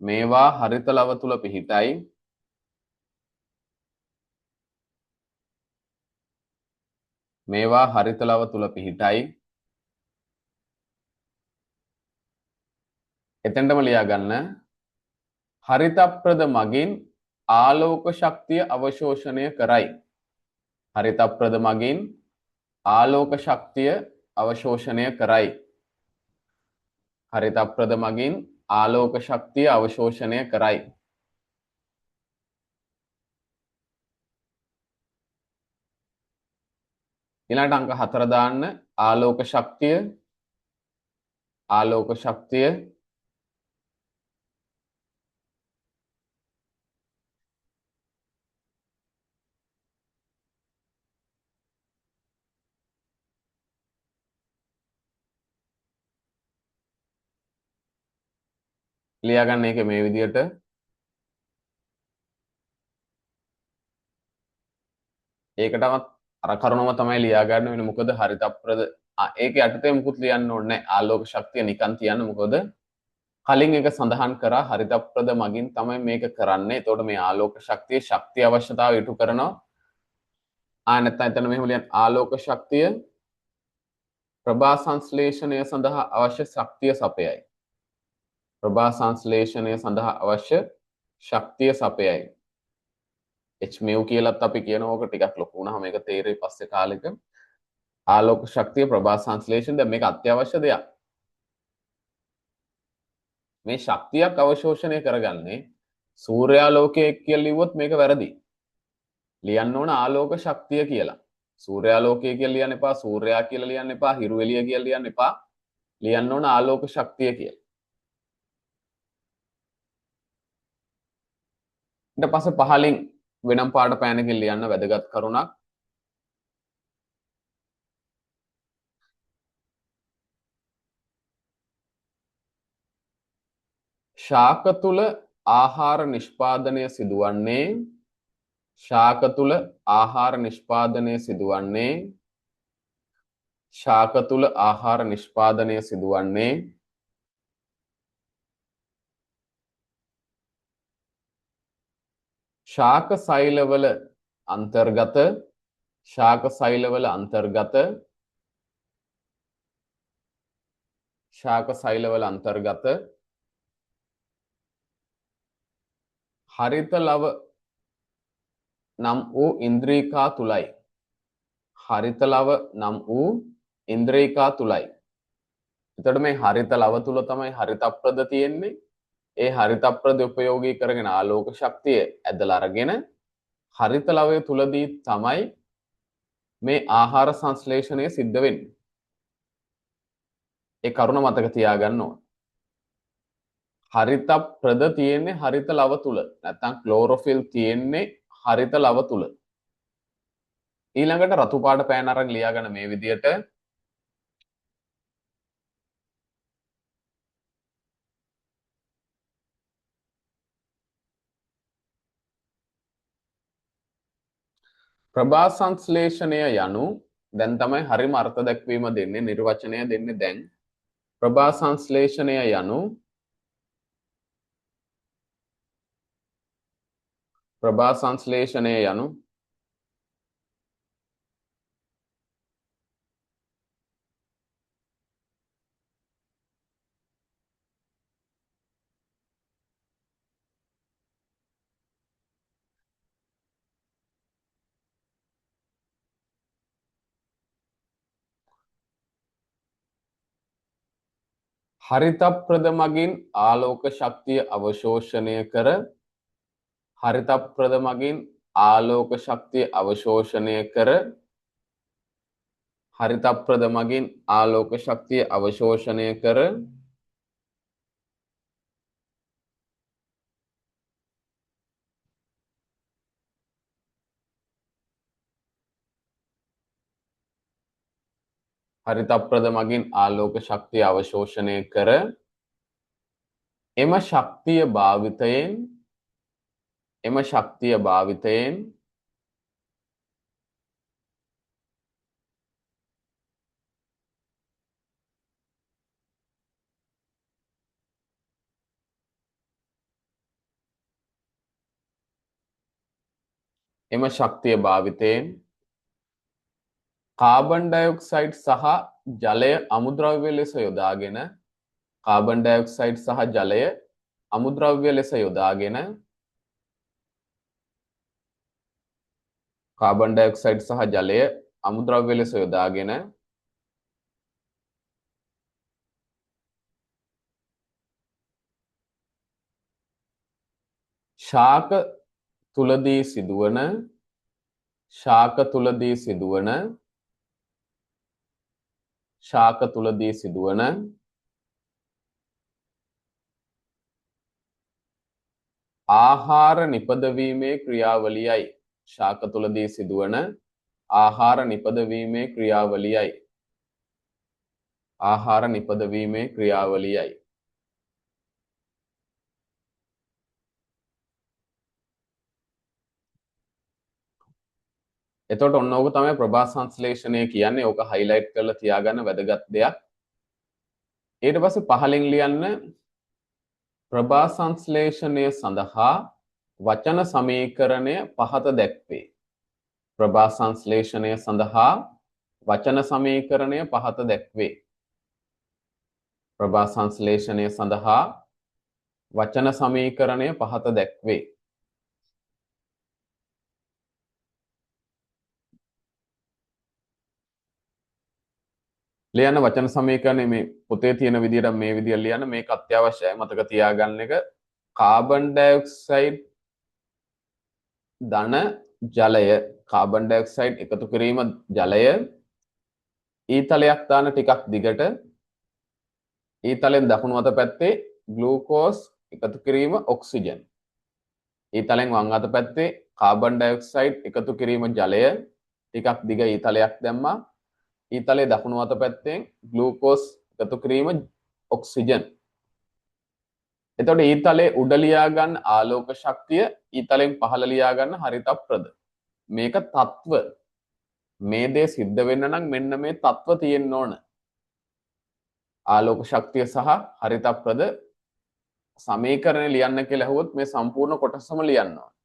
මේවා හරිත ලව තුල පිහිටයි. මේවා හරිත ලව තුල පිහිටයි. එතෙන්ටම ලියා ගන්න. හරිතප්‍රද මගින් ආලෝක ශක්තිය අවශෝෂණය කරයි. හරිතප්‍රද මගින් ආලෝක ශක්තිය අවශෝෂණය කරයි. හරිතප්‍රද මගින් ආලෝක ශක්තිය අවශෝෂණය කරයි. ඊළඟට අංක 4 දාන්න. ආලෝක ශක්තිය ආලෝක ශක්තිය ලියා ගන්න එක මේ විදිහට. ඒකටම අර කරුණම තමයි ලියා ගන්න වෙන්නේ. මොකද හරිතප්‍රද ඒක යටතේ මුකුත් ලියන්න ඕනේ නැහැ. ආලෝක ශක්තිය නිකන් තියන්න. මොකද කලින් එක සඳහන් කරා හරිතප්‍රද මගින් තමයි මේක කරන්නේ. එතකොට මේ ආලෝක ශක්තිය අවශ්‍යතාව ඉටු කරනවා. නැත්නම් එතන මෙහෙම ලියන්න. ආලෝක ශක්තිය ප්‍රභා සංශ්ලේෂණය සඳහා අවශ්‍ය ශක්තිය සපයයි. ප්‍රභා සංශ්ලේෂණය සඳහා අවශ්‍ය ශක්තිය සපයයි. HMU කියලත් අපි කියන ඕක ටිකක් ලොකු වුණාම මේක තේරෙයි පස්සේ කාලෙක. ආලෝක ශක්තිය ප්‍රභා සංශ්ලේෂණ දැන් මේක අත්‍යවශ්‍ය දෙයක්. මේ ශක්තියක් අවශෝෂණය කරගන්නේ සූර්යාලෝකයේ කියලා ලිව්වොත් මේක වැරදි. ලියන්න ඕන ආලෝක ශක්තිය කියලා. සූර්යාලෝකය කියලා ලියන්න එපා, සූර්යා කියලා ලියන්න එපා, හිරු එළිය කියලා ලියන්න එපා. ලියන්න ඕන ආලෝක ශක්තිය කියලා. ඊට පස්සේ පහලින් වෙනම් පාට පෑනකින් ලියන්න වැදගත් කරුණක්. ශාක තුල ආහාර නිෂ්පාදනය සිදුවන්නේ ශාක තුල ආහාර නිෂ්පාදනය සිදුවන්නේ ශාක තුල ආහාර නිෂ්පාදනය සිදුවන්නේ ශාක සෛලවල අන්තර්ගත ශාක සෛලවල අන්තර්ගත ශාක සෛලවල අන්තර්ගත හරිත ලව නම් වූ ඉන්ද්‍රිකා තුලයි. හරිත ලව නම් වූ ඉන්ද්‍රිකා තුලයි. එතකොට මේ හරිත ලව තුල තමයි හරිතප්‍රද තියෙන්නේ. ඒ හරිතප්‍රද උපයෝගී කරගෙන ආලෝක ශක්තිය ඇදලා අරගෙන හරිත ලවය තුලදී තමයි මේ ආහාර සංශ්ලේෂණය සිද්ධ වෙන්නේ. ඒ කරුණ මතක තියාගන්න ඕන. හරිතප්‍රද තියෙන්නේ හරිත ලව තුල. නැත්නම් ක්ලෝරොෆිල් තියෙන්නේ හරිත ලව තුල. ඊළඟට රතු පාට පෑන අරන් ලියා ගන්න මේ විදියට. ප්‍රභා සංශ්ලේෂණය යනු දැන් තමයි හරිම අර්ථ දැක්වීම දෙන්නේ, නිර්වචනය දෙන්නේ දැන්. ප්‍රභා සංශ්ලේෂණය යනු ප්‍රභා සංශ්ලේෂණය යනු හරිතප්‍රද මගින් ආලෝක ශක්තිය අවශෝෂණය කර හරිතප්‍රද මගින් ආලෝක ශක්තිය අවශෝෂණය කර හරිතප්‍රද මගින් ආලෝක ශක්තිය අවශෝෂණය කර හරිතප්‍රද මගින් ආලෝක ශක්තිය අවශෝෂණය කර එම ශක්තිය භාවිතයෙන් කාබන් ඩයොක්සයිඩ් සහ ජලය අමුද්‍රව්‍ය ලෙස යොදාගෙන කාබන් ඩයොක්සයිඩ් සහ ජලය අමුද්‍රව්‍ය ලෙස යොදාගෙන කාබන් ඩයොක්සයිඩ් සහ ජලය අමුද්‍රව්‍ය ලෙස යොදාගෙන ශාක තුලදී සිදුවන ආහාර නිපදවීමේ ක්‍රියාවලියයි. ශාක තුලදී සිදුවන ආහාර නිපදවීමේ ක්‍රියාවලියයි. එතකොට ඔන්න ඕක තමයි ප්‍රභා සංශ්ලේෂණය කියන්නේ. ඕක highlight කරලා තියාගන්න වැදගත් දෙයක්. ඊට පස්සේ පහලින් ලියන්න ප්‍රභා සංශ්ලේෂණය සඳහා වචන සමීකරණය පහත දැක්වේ. ප්‍රභා සංශ්ලේෂණය සඳහා වචන සමීකරණය පහත දැක්වේ. ප්‍රභා සංශ්ලේෂණය සඳහා වචන සමීකරණය පහත දැක්වේ. ලියන්න වචන සමීකරණය මේ පොතේ තියෙන විදිහට මේ විදිහට ලියන්න. මේක අත්‍යවශ්‍යයි මතක තියාගන්න එක. කාබන් ඩයොක්සයිඩ් ධන ජලය කාබන් ඩයොක්සයිඩ් එකතු කිරීම ජලය ඊතලයක් දාන ටිකක් දිගට ඊතලෙන් දකුණු අත පැත්තේ ග්ලූකෝස් එකතු කිරීම ඔක්සිජන් ඊතලෙන් වම් අත පැත්තේ කාබන් ඩයොක්සයිඩ් එකතු කිරීම ජලය ටිකක් දිග ඊතලයක් දැම්මා ඊතලයේ දකුණු අත පැත්තෙන් ග්ලූකෝස් එකතු කිරීම ඔක්සිජන්. එතකොට ඊතලයේ උඩ ලියා ගන්න ආලෝක ශක්තිය ඊතලෙන් පහළ ලියා ගන්න හරිතප්‍රද. මේක තත්ත්ව. මේ දේ සිද්ධ වෙන්න නම් මෙන්න මේ තත්ත්ව තියෙන්න ඕන. ආලෝක ශක්තිය සහ හරිතප්‍රද සමීකරණය ලියන්න කියලා හුවොත් මේ සම්පූර්ණ කොටසම ලියන්න ඕන.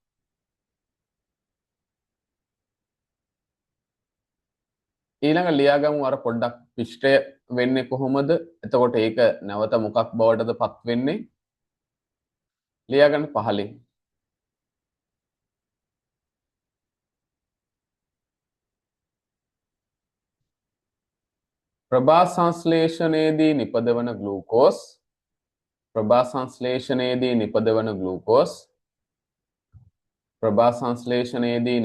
ඊළඟ ලියාගමු අර පොඩ්ඩක් පිෂ්ඨය වෙන්නේ කොහොමද? එතකොට ඒක නැවත මොකක් බවටද පත් වෙන්නේ? ලියාගන්න පහලින්. ප්‍රභා සංශ්ලේෂණයේදී නිපදවන ග්ලූකෝස් ප්‍රභා සංශ්ලේෂණයේදී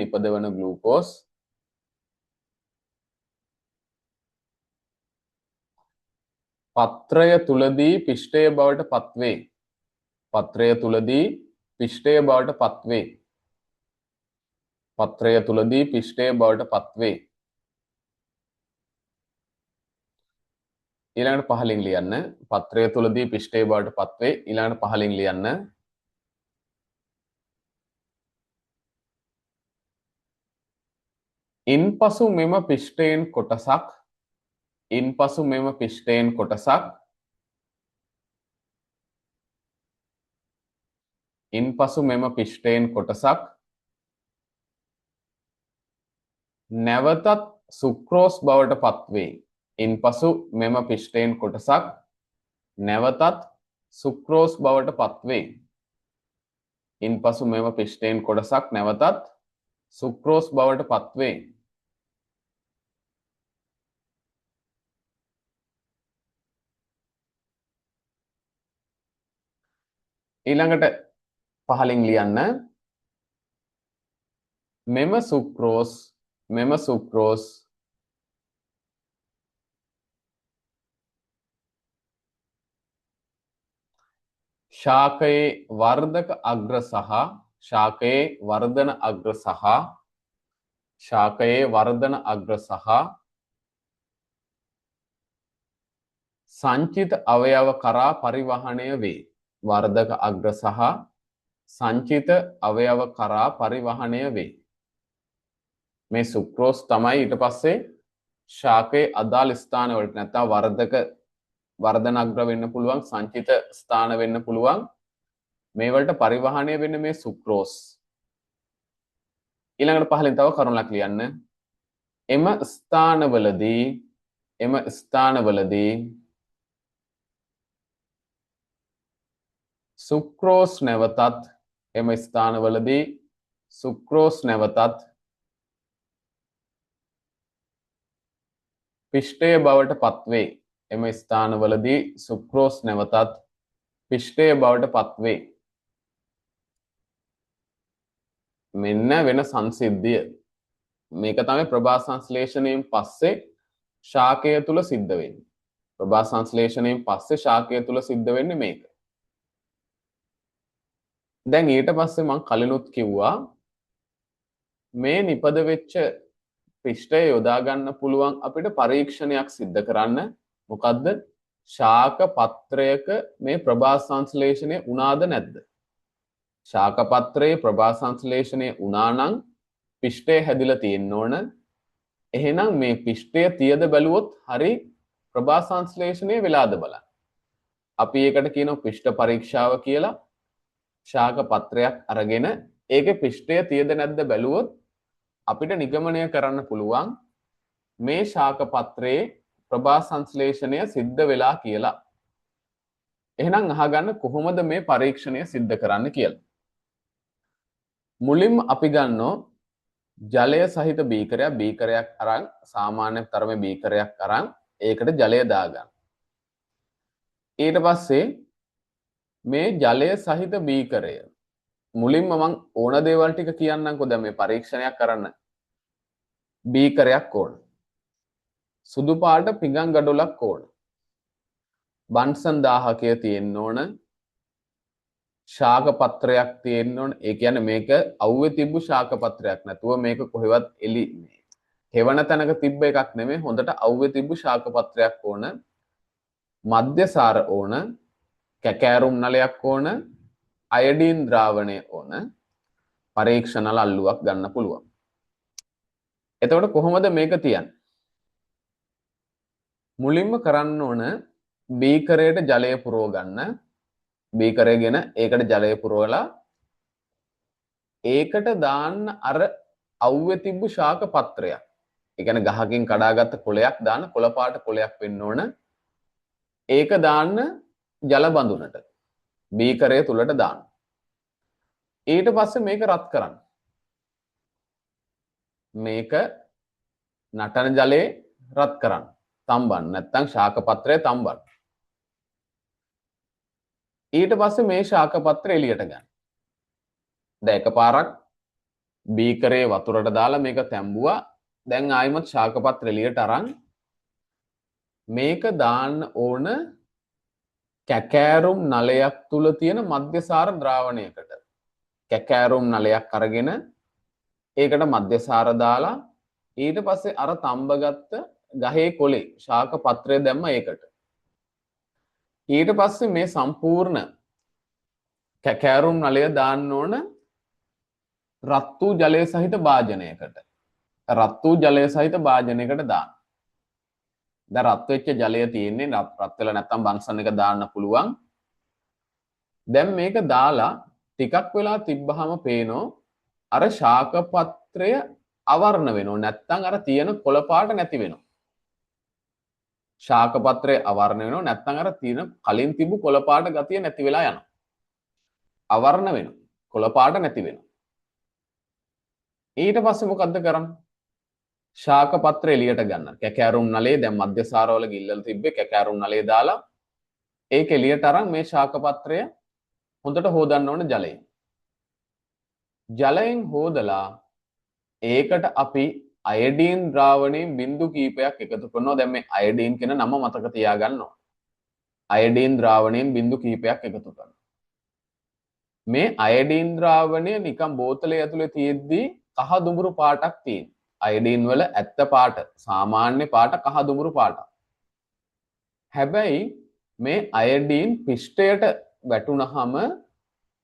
නිපදවන ග්ලූකෝස් පත්‍රය තුලදී පිෂ්ඨය බවට පත්වේ. පත්‍රය තුලදී පිෂ්ඨය බවට පත්වේ. පත්‍රය තුලදී පිෂ්ඨය බවට පත්වේ. ඊළඟට පහලින් ලියන්න. පත්‍රය තුලදී පිෂ්ඨය බවට පත්වේ. ඊළඟට පහලින් ලියන්න. ඉන්පසු මෙම පිෂ්ඨයෙන් කොටසක් නැවතත් සුක්‍රෝස් බවට පත්වේ. ඉන්පසු මෙම පිෂ්ඨයෙන් කොටසක් නැවතත් සුක්‍රෝස් බවට පත්වේ. ඉන්පසු මෙම පිෂ්ඨයෙන් කොටසක් නැවතත් සුක්‍රෝස් බවට පත්වේ. ඊළඟට පහලින් ලියන්න මෙම සුක්‍රෝස් ශාකයේ වර්ධක අග්‍ර සහ ශාකයේ වර්ධන අග්‍ර සහ සංචිත අවයව කරා පරිවහණය වේ. වර්ධක අග්‍ර සහ සංචිත අවයව කරා පරිවහණය වේ. මේ සුක්‍රෝස් තමයි ඊට පස්සේ ශාකයේ අදාළ ස්ථාන වලට නැත්නම් වර්ධන අග්‍ර වෙන්න පුළුවන්, සංචිත ස්ථාන වෙන්න පුළුවන්. මේ වලට පරිවහණය වෙන්නේ මේ සුක්‍රෝස්. ඊළඟට පහලින් තව කරුණක් ලියන්න. එම ස්ථානවලදී සුක්‍රෝස් නැවතත් පිෂ්ඨය බවට පත්වේ. එම ස්ථානවලදී සුක්‍රෝස් නැවතත් පිෂ්ඨය බවට පත්වේ. මෙන්න වෙන සංසිද්ධිය. මේක තමයි ප්‍රභා සංශ්ලේෂණයෙන් පස්සේ ශාකය තුල සිද්ධ වෙන්නේ. ප්‍රභා සංශ්ලේෂණයෙන් පස්සේ ශාකය තුල සිද්ධ වෙන්නේ මේක. දැන් ඊට පස්සේ මම කලිනුත් කිව්වා මේ නිපද වෙච්ච පිෂ්ඨය යොදා ගන්න පුළුවන් අපිට පරීක්ෂණයක් සිද්ධ කරන්න. මොකද්ද? ශාක පත්‍රයක මේ ප්‍රභා සංශ්ලේෂණය වුණාද නැද්ද? ශාක පත්‍රයේ ප්‍රභා සංශ්ලේෂණය වුණා නම් පිෂ්ඨය හැදිලා තියෙන්න ඕන. එහෙනම් මේ පිෂ්ඨය තියද බැලුවොත් හරි ප්‍රභා සංශ්ලේෂණය වෙලාද බලන්න. අපි ඒකට කියනවා පිෂ්ඨ පරීක්ෂාව කියලා. ශාක පත්‍රයක් අරගෙන ඒකේ පිෂ්ඨය තියද නැද්ද බැලුවොත් අපිට නිගමනය කරන්න පුළුවන් මේ ශාක පත්‍රයේ ප්‍රභා සංශ්ලේෂණය සිද්ධ වෙලා කියලා. එහෙනම් අහගන්න කොහොමද මේ පරීක්ෂණය සිද්ධ කරන්න කියලා. මුලින්ම අපි ගන්නෝ ජලය සහිත බීකරයක් අරන් සාමාන්‍ය තරමේ බීකරයක් අරන් ඒකට ජලය දාගන්න. ඊට පස්සේ මේ ජලය සහිත බීකරය මුලින්ම මම ඕන දේවල් ටික කියන්නම්කෝ. දැන් මේ පරීක්ෂණයක් කරන්න බීකරයක් ඕන. සුදු පාට පිඟන් ගඩොලක් ඕන. බන්සන් 1000ක තියෙන්න ඕන. ශාක පත්‍රයක් තියෙන්න ඕන. ඒ කියන්නේ මේක අවුවේ තිබ්බු ශාක පත්‍රයක් නැතුව මේක කොහෙවත් එලි හෙවණ තැනක තිබ්බ එකක් නෙමෙයි. හොඳට අවුවේ තිබ්බු ශාක පත්‍රයක් ඕන. මධ්‍යසාර ඕන. කැකෑරුම් නලයක් ඕන. අයඩීන් ද්‍රාවණය ඕන. පරීක්ෂණල අල්ලුවක් ගන්න පුළුවන්. එතකොට කොහොමද මේක තියන්නේ? මුලින්ම කරන්න ඕන බීකරයට ජලය පුරව ගන්න. බීකරයගෙන ඒකට ජලය පුරවලා ඒකට දාන්න අර අවුවේ තිබ්බු ශාක පත්‍රයක්. ඒ කියන්නේ ගහකින් කඩාගත්ත කොළයක් දාන්න, කොළ පාට කොළයක් වෙන්න ඕන. ඒක දාන්න ජල බඳුනට. බීකරය තුලට දාන්න. ඊට පස්සේ මේක රත් කරන්න. මේක නටන ජලයේ රත් කරන්න. තම්බන්න. නැත්නම් ශාක පත්‍රය තම්බන්න. ඊට පස්සේ මේ ශාක පත්‍රය එළියට ගන්න. දැන් එකපාරක් බීකරේ වතුරට දාලා මේක තැඹුවා. දැන් ආයිමත් ශාක පත්‍රය එළියට අරන් මේක දාන්න ඕන කැකෑරුම් නලයක් තුල තියෙන මධ්‍යසාර ද්‍රාවණයකට. කැකෑරුම් නලයක් අරගෙන ඒකට මධ්‍යසාර දාලා ඊට පස්සේ අර තඹගත්ත ගහේ කොලේ ශාක පත්‍රය දැම්ම ඒකට. ඊට පස්සේ මේ සම්පූර්ණ කැකෑරුම් නලය දාන්න ඕන රත් වූ ජලය සහිත භාජනයකට. රත් වූ ජලය සහිත භාජනයකට දාන්න. දැන් රත් වෙච්ච ජලය තියෙන්නේ රත් වෙලා නැත්තම් බන්සන් එක දාන්න පුළුවන්. දැන් මේක දාලා ටිකක් වෙලා තිබ්බහම පේනෝ අර ශාක පත්‍රය අවර්ණ වෙනෝ නැත්තම් අර තියෙන කොළ පාට නැති වෙනෝ. ශාක පත්‍රය අවර්ණ වෙනෝ නැත්තම් අර තියෙන කලින් තිබු කොළ පාට ගතිය නැති වෙලා යනවා. අවර්ණ වෙනෝ. කොළ පාට නැති වෙනෝ. ඊට පස්සේ මොකද්ද කරන්නේ? ශාක පත්‍රය එළියට ගන්න. කැකෑරුම් නලයේ දැන් මධ්‍යසාරවල ගිල්ලලා තිබ්බේ කැකෑරුම් නලයේ දාලා ඒක එළියට අරන් මේ ශාක පත්‍රය හොඳට හොදන්න ඕන ජලයෙන්. ජලයෙන් හොදලා ඒකට අපි අයඩීන් ද්‍රාවණයෙන් බිඳු කීපයක් එකතු කරනවා. දැන් මේ අයඩීන් කියන නම මතක තියාගන්න ඕන. අයඩීන් ද්‍රාවණයෙන් බිඳු කීපයක් එකතු කරනවා. මේ අයඩීන් ද්‍රාවණය නිකන් බෝතලේ ඇතුලේ තියෙද්දි කහ දුඹුරු පාටක් තියෙනවා. අයඩීන් වල ඇත්ත පාට සාමාන්‍ය පාට කහ දුඹුරු පාටක්. හැබැයි මේ අයඩීන් පිෂ්ඨයට වැටුනහම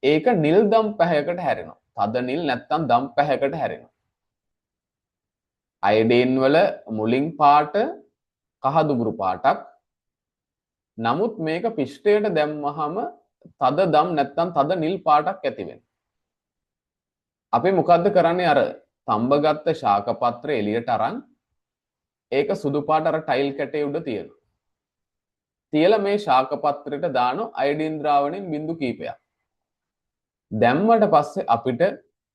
ඒක නිල් දම් පැහැයකට හැරෙනවා. තද නිල් නැත්තම් දම් පැහැයකට හැරෙනවා. අයඩීන් වල මුලින් පාට කහ දුඹුරු පාටක්. නමුත් මේක පිෂ්ඨයට දැම්මහම තද දම් නැත්තම් තද නිල් පාටක් ඇති වෙනවා. අපි මොකද්ද කරන්නේ අර තඹගත්ත ශාක පත්‍රය එළියට අරන් ඒක සුදු පාට අර ටයිල් කැටේ උඩ තියෙනවා. තියලා මේ ශාක පත්‍රයට දාන අයඩීන් ද්‍රාවණයෙන් බිඳු කීපයක්. දැම්මට පස්සේ අපිට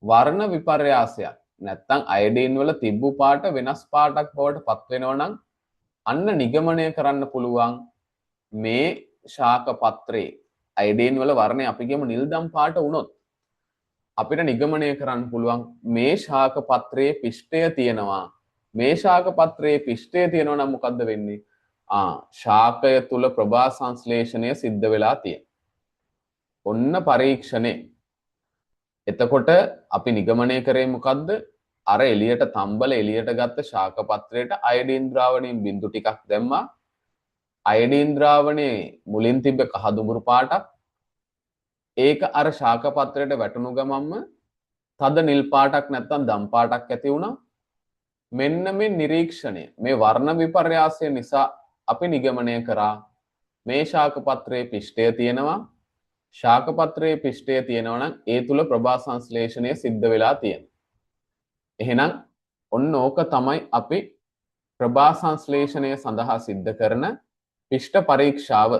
වර්ණ විපර්යාසයක් නැත්තම් අයඩීන් වල තිබ්බු පාට වෙනස් පාටක් බවට පත් වෙනවා නම් අන්න නිගමනය කරන්න පුළුවන් මේ ශාක පත්‍රයේ අයඩීන් වල වර්ණය අපි කියමු නිල් දම් පාට වුණොත් අපිට නිගමනය කරන්න පුළුවන් මේ ශාක පත්‍රයේ පිෂ්ඨය තියෙනවා. මේ ශාක පත්‍රයේ පිෂ්ඨය තියෙනවා නම් මොකද්ද වෙන්නේ? ශාකය තුල ප්‍රභා සංශ්ලේෂණය සිද්ධ වෙලා තියෙනවා. ඔන්න පරීක්ෂණේ. එතකොට අපි නිගමනය කරේ මොකද්ද? අර එළියට තම්බල එළියට ගත්ත ශාක පත්‍රයට අයඩීන් ද්‍රාවණයෙන් බිඳු ටිකක් දැම්මා. අයඩීන් ද්‍රාවණේ මුලින් තිබ්බ කහ දුඹුරු පාටක් ඒක අර ශාක පත්‍රයට වැටුණු ගමන්ම තද නිල් පාටක් නැත්තම් දම් පාටක් ඇති වුණා. මෙන්න මේ නිරීක්ෂණය මේ වර්ණ විපර්යාසය නිසා අපි නිගමනය කරා මේ ශාක පත්‍රයේ පිෂ්ඨය තියෙනවා. ශාක පත්‍රයේ පිෂ්ඨය තියෙනවා නම් ඒ තුල ප්‍රභා සංශ්ලේෂණය සිද්ධ වෙලා තියෙනවා. එහෙනම් ඔන්න ඕක තමයි අපි ප්‍රභා සංශ්ලේෂණය සඳහා සිද්ධ කරන පිෂ්ඨ පරීක්ෂාව.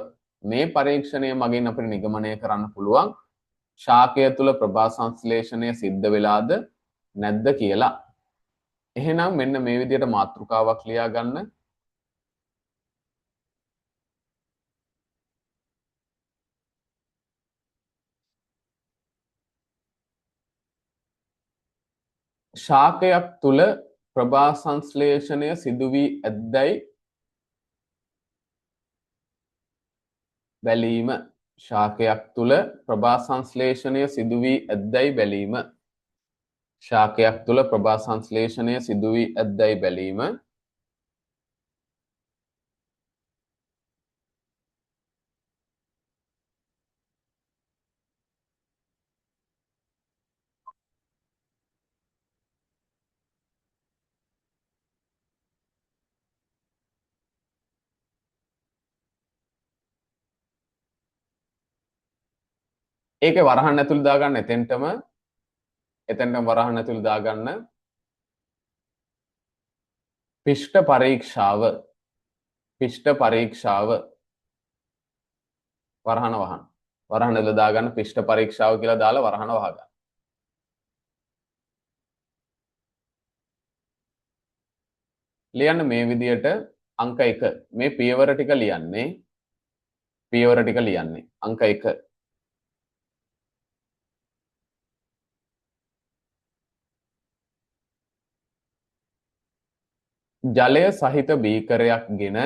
මේ පරීක්ෂණය මගින් අපිට නිගමනය කරන්න පුළුවන් ශාකය තුල ප්‍රභා සංශ්ලේෂණය සිද්ධ වෙලාද නැද්ද කියලා. එහෙනම් මෙන්න මේ විදිහට මාතෘකාවක් ලියා ගන්න. ශාකයක් තුල ප්‍රභා සංශ්ලේෂණය සිදු වී ඇද්දයි බැලීම. ශාකයක් තුල ප්‍රභා සංශ්ලේෂණය සිදු වී ඇද්දයි බැලීම. ශාකයක් තුල ප්‍රභා සංශ්ලේෂණය සිදු වී ඇද්දයි බැලීම. ඒකේ වරහන් ඇතුළේ දාගන්න එතෙන්ටම වරහන් ඇතුළේ දාගන්න පිෂ්ඨ පරීක්ෂාව වරහන වහන්න. වරහන ඇතුළේ දාගන්න පිෂ්ඨ පරීක්ෂාව කියලා දාලා වරහන වහගන්න. ලියන්න මේ විදියට අංක 1 මේ පියවර ටික ලියන්නේ අංක 1 ජලය සහිත බීකරයක් ගෙන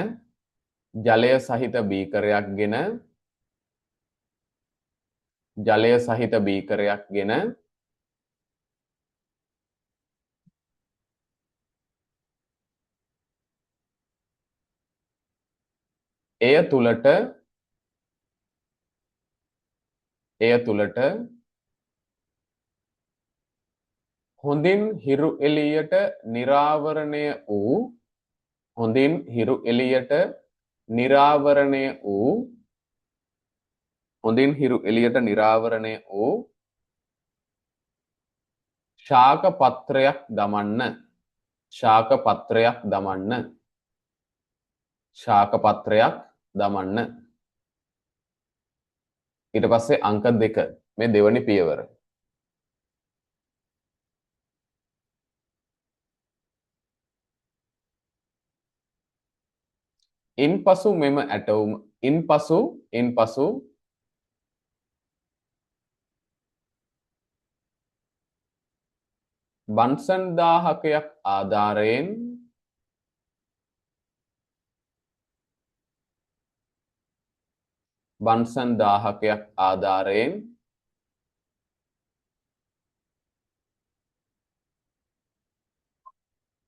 එය තුලට හොඳින් හිරු එළියට නිරාවරණය වූ ශාක පත්‍රයක් දමන්න. ඊට පස්සේ අංක 2 මේ දෙවනි පියවර. ඉන්පසු බන්සන් දාහකයක් ආධාරයෙන්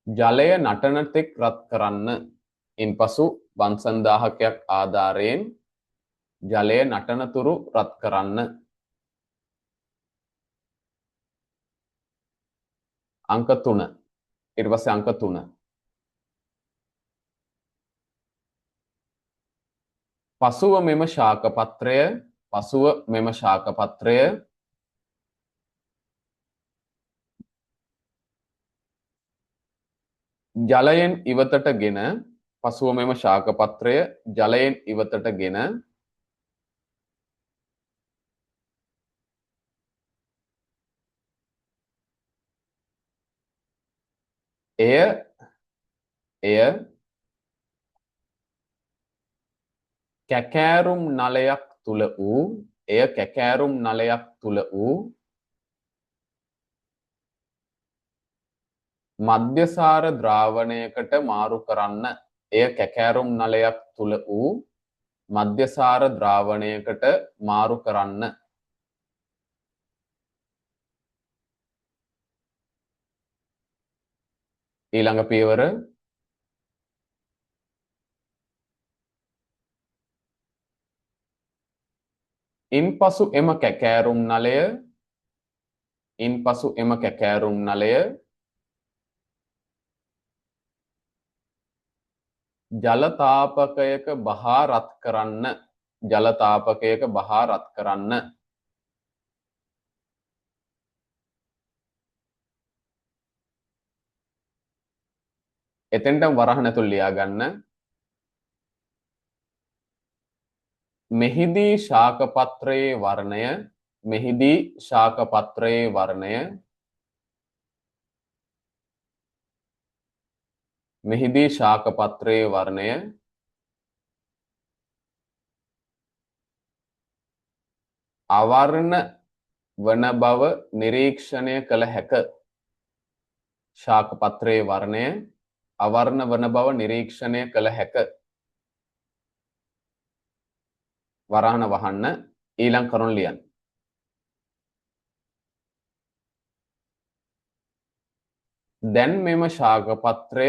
ජලය නටන තෙක් රත් කරන්න. ඉන්පසු වංසන් 1000ක් ආධාරයෙන් ජලය නටනතුරු රත් කරන්න. අංක 3. ඊට පස්සේ අංක 3. පසුව මෙම ශාක පත්‍රය ජලයෙන් ඉවතටගෙන එය කැකෑරුම් නලයක් තුල වූ මධ්‍යසාර ද්‍රාවණයකට මාරු කරන්න. එය කැකෑරුම් නලයක් තුල වූ මධ්‍යසාර ද්‍රාවණයකට මාරු කරන්න. ඊළඟ පියවර ඉන්පසු එම කැකෑරුම් නලය ජලතාපකයක බහා රත් කරන්න. එතෙන්ට වරහන් ඇතුල් ලියා ගන්න. මෙහිදී ශාක පත්‍රයේ වර්ණය අවර්ණ වන බව නිරීක්ෂණය කළ හැක. ශාක පත්‍රයේ වර්ණය අවර්ණ වන බව නිරීක්ෂණය කළ හැක. වරහන වහන්න. ඊළඟ කරුණ ලියන්න. දැන් මෙම ශාක පත්‍රය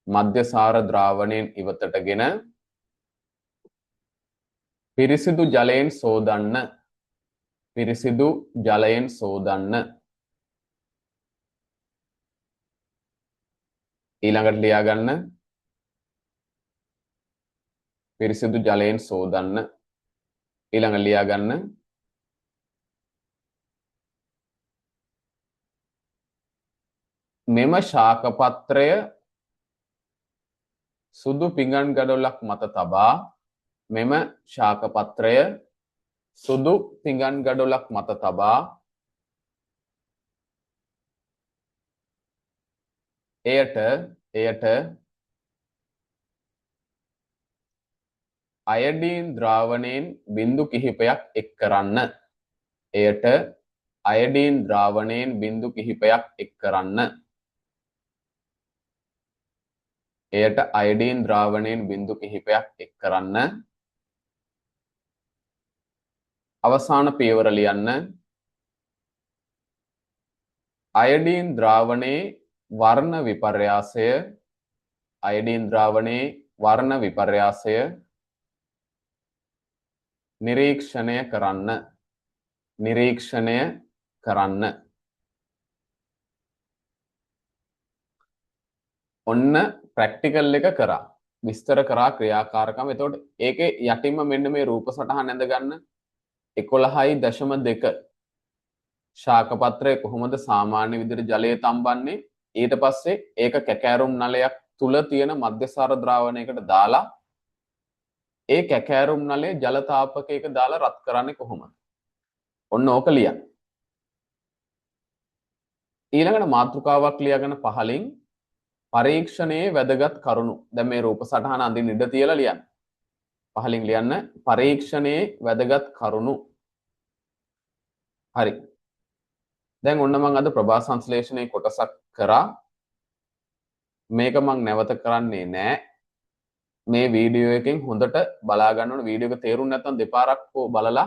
මධ්‍යසාර ද්‍රාවණයෙන් ඉවතටගෙන පිරිසිදු ජලයෙන් සෝදන්න. ඊළඟට ලියා ගන්න. පිරිසිදු ජලයෙන් සෝදන්න. ඊළඟ ලියා ගන්න. මෙම ශාක පත්‍රය සුදු පිඟන් ගඩොලක් මත තබා එයට අයඩීන් ද්‍රාවණයෙන් බිඳු කිහිපයක් එක් කරන්න. අවසාන පියවර ලියන්න. අයඩීන් ද්‍රාවණයේ වර්ණ විපර්යාසය නිරීක්ෂණය කරන්න. ඔන්න ප්‍රැක්ටිකල් එක කරා. විස්තර කරා ක්‍රියාකාරකම්. එතකොට ඒකේ යටින්ම මෙන්න මේ රූප සටහන ඇඳ ගන්න. 11.2 ශාක පත්‍රය කොහොමද සාමාන්‍ය විදිහට ජලය තම්බන්නේ? ඊට පස්සේ ඒක කැකෑරුම් නලයක් තුල තියෙන මධ්‍යසාර ද්‍රාවණයකට දාලා ඒ කැකෑරුම් නලය ජල තාපකයක දාලා රත් කරන්නේ කොහොමද? ඔන්න ඕක ලියන්න. ඊළඟට මාතෘකාවක් ලියාගෙන පහලින් පරීක්ෂණයේ වැදගත් කරුණු. දැන් මේ රූප සටහන අඳින්න ඉඩ තියලා ලියන්න. පහලින් ලියන්න පරීක්ෂණයේ වැදගත් කරුණු. හරි. දැන් ඔන්න මම අද ප්‍රභා සංශ්ලේෂණයේ කොටසක් කරා. මේක මං නැවත කරන්නේ නෑ. මේ වීඩියෝ එකෙන් හොඳට බලා ගන්න ඕන. වීඩියෝ එක තේරුම් නැත්නම් දෙපාරක් හෝ බලලා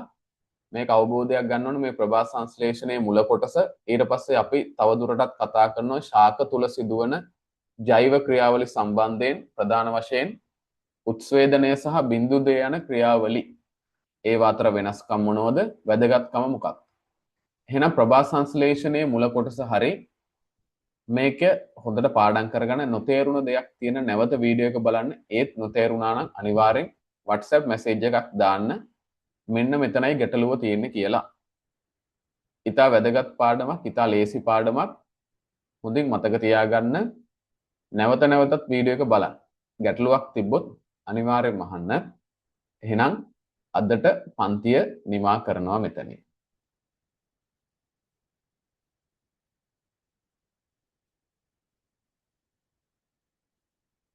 මේක අවබෝධයක් ගන්න ඕන මේ ප්‍රභා සංශ්ලේෂණයේ මුල කොටස. ඊට පස්සේ අපි තවදුරටත් කතා කරනවා ශාක තුල සිදුවන ජෛව ක්‍රියාවලි සම්බන්ධයෙන් ප්‍රධාන වශයෙන් උත්ස්වේදනය සහ බිඳුදේ යන ක්‍රියාවලි. ඒවා අතර වෙනස්කම් මොනවද? වැදගත්කම මොකක්ද? එහෙනම් ප්‍රභා සංශ්ලේෂණයේ මුල කොටස හරි මේක හොඳට පාඩම් කරගන්න. නොතේරුණ දෙයක් තියෙන නැවත වීඩියෝ එක බලන්න. ඒත් නොතේරුණා නම් අනිවාර්යෙන් WhatsApp message එකක් දාන්න. මෙන්න මෙතනයි ගැටලුව තියෙන්නේ කියලා. ඉතා වැදගත් පාඩමක්, ඉතා ලේසි පාඩමක්. හොඳින් මතක තියාගන්න. නැවත නැවතත් වීඩියෝ එක බලන්න. ගැටලුවක් තිබ්බොත් අනිවාර්යෙන්ම අහන්න. එහෙනම් අදට පන්තිය නිමා කරනවා මෙතනින්.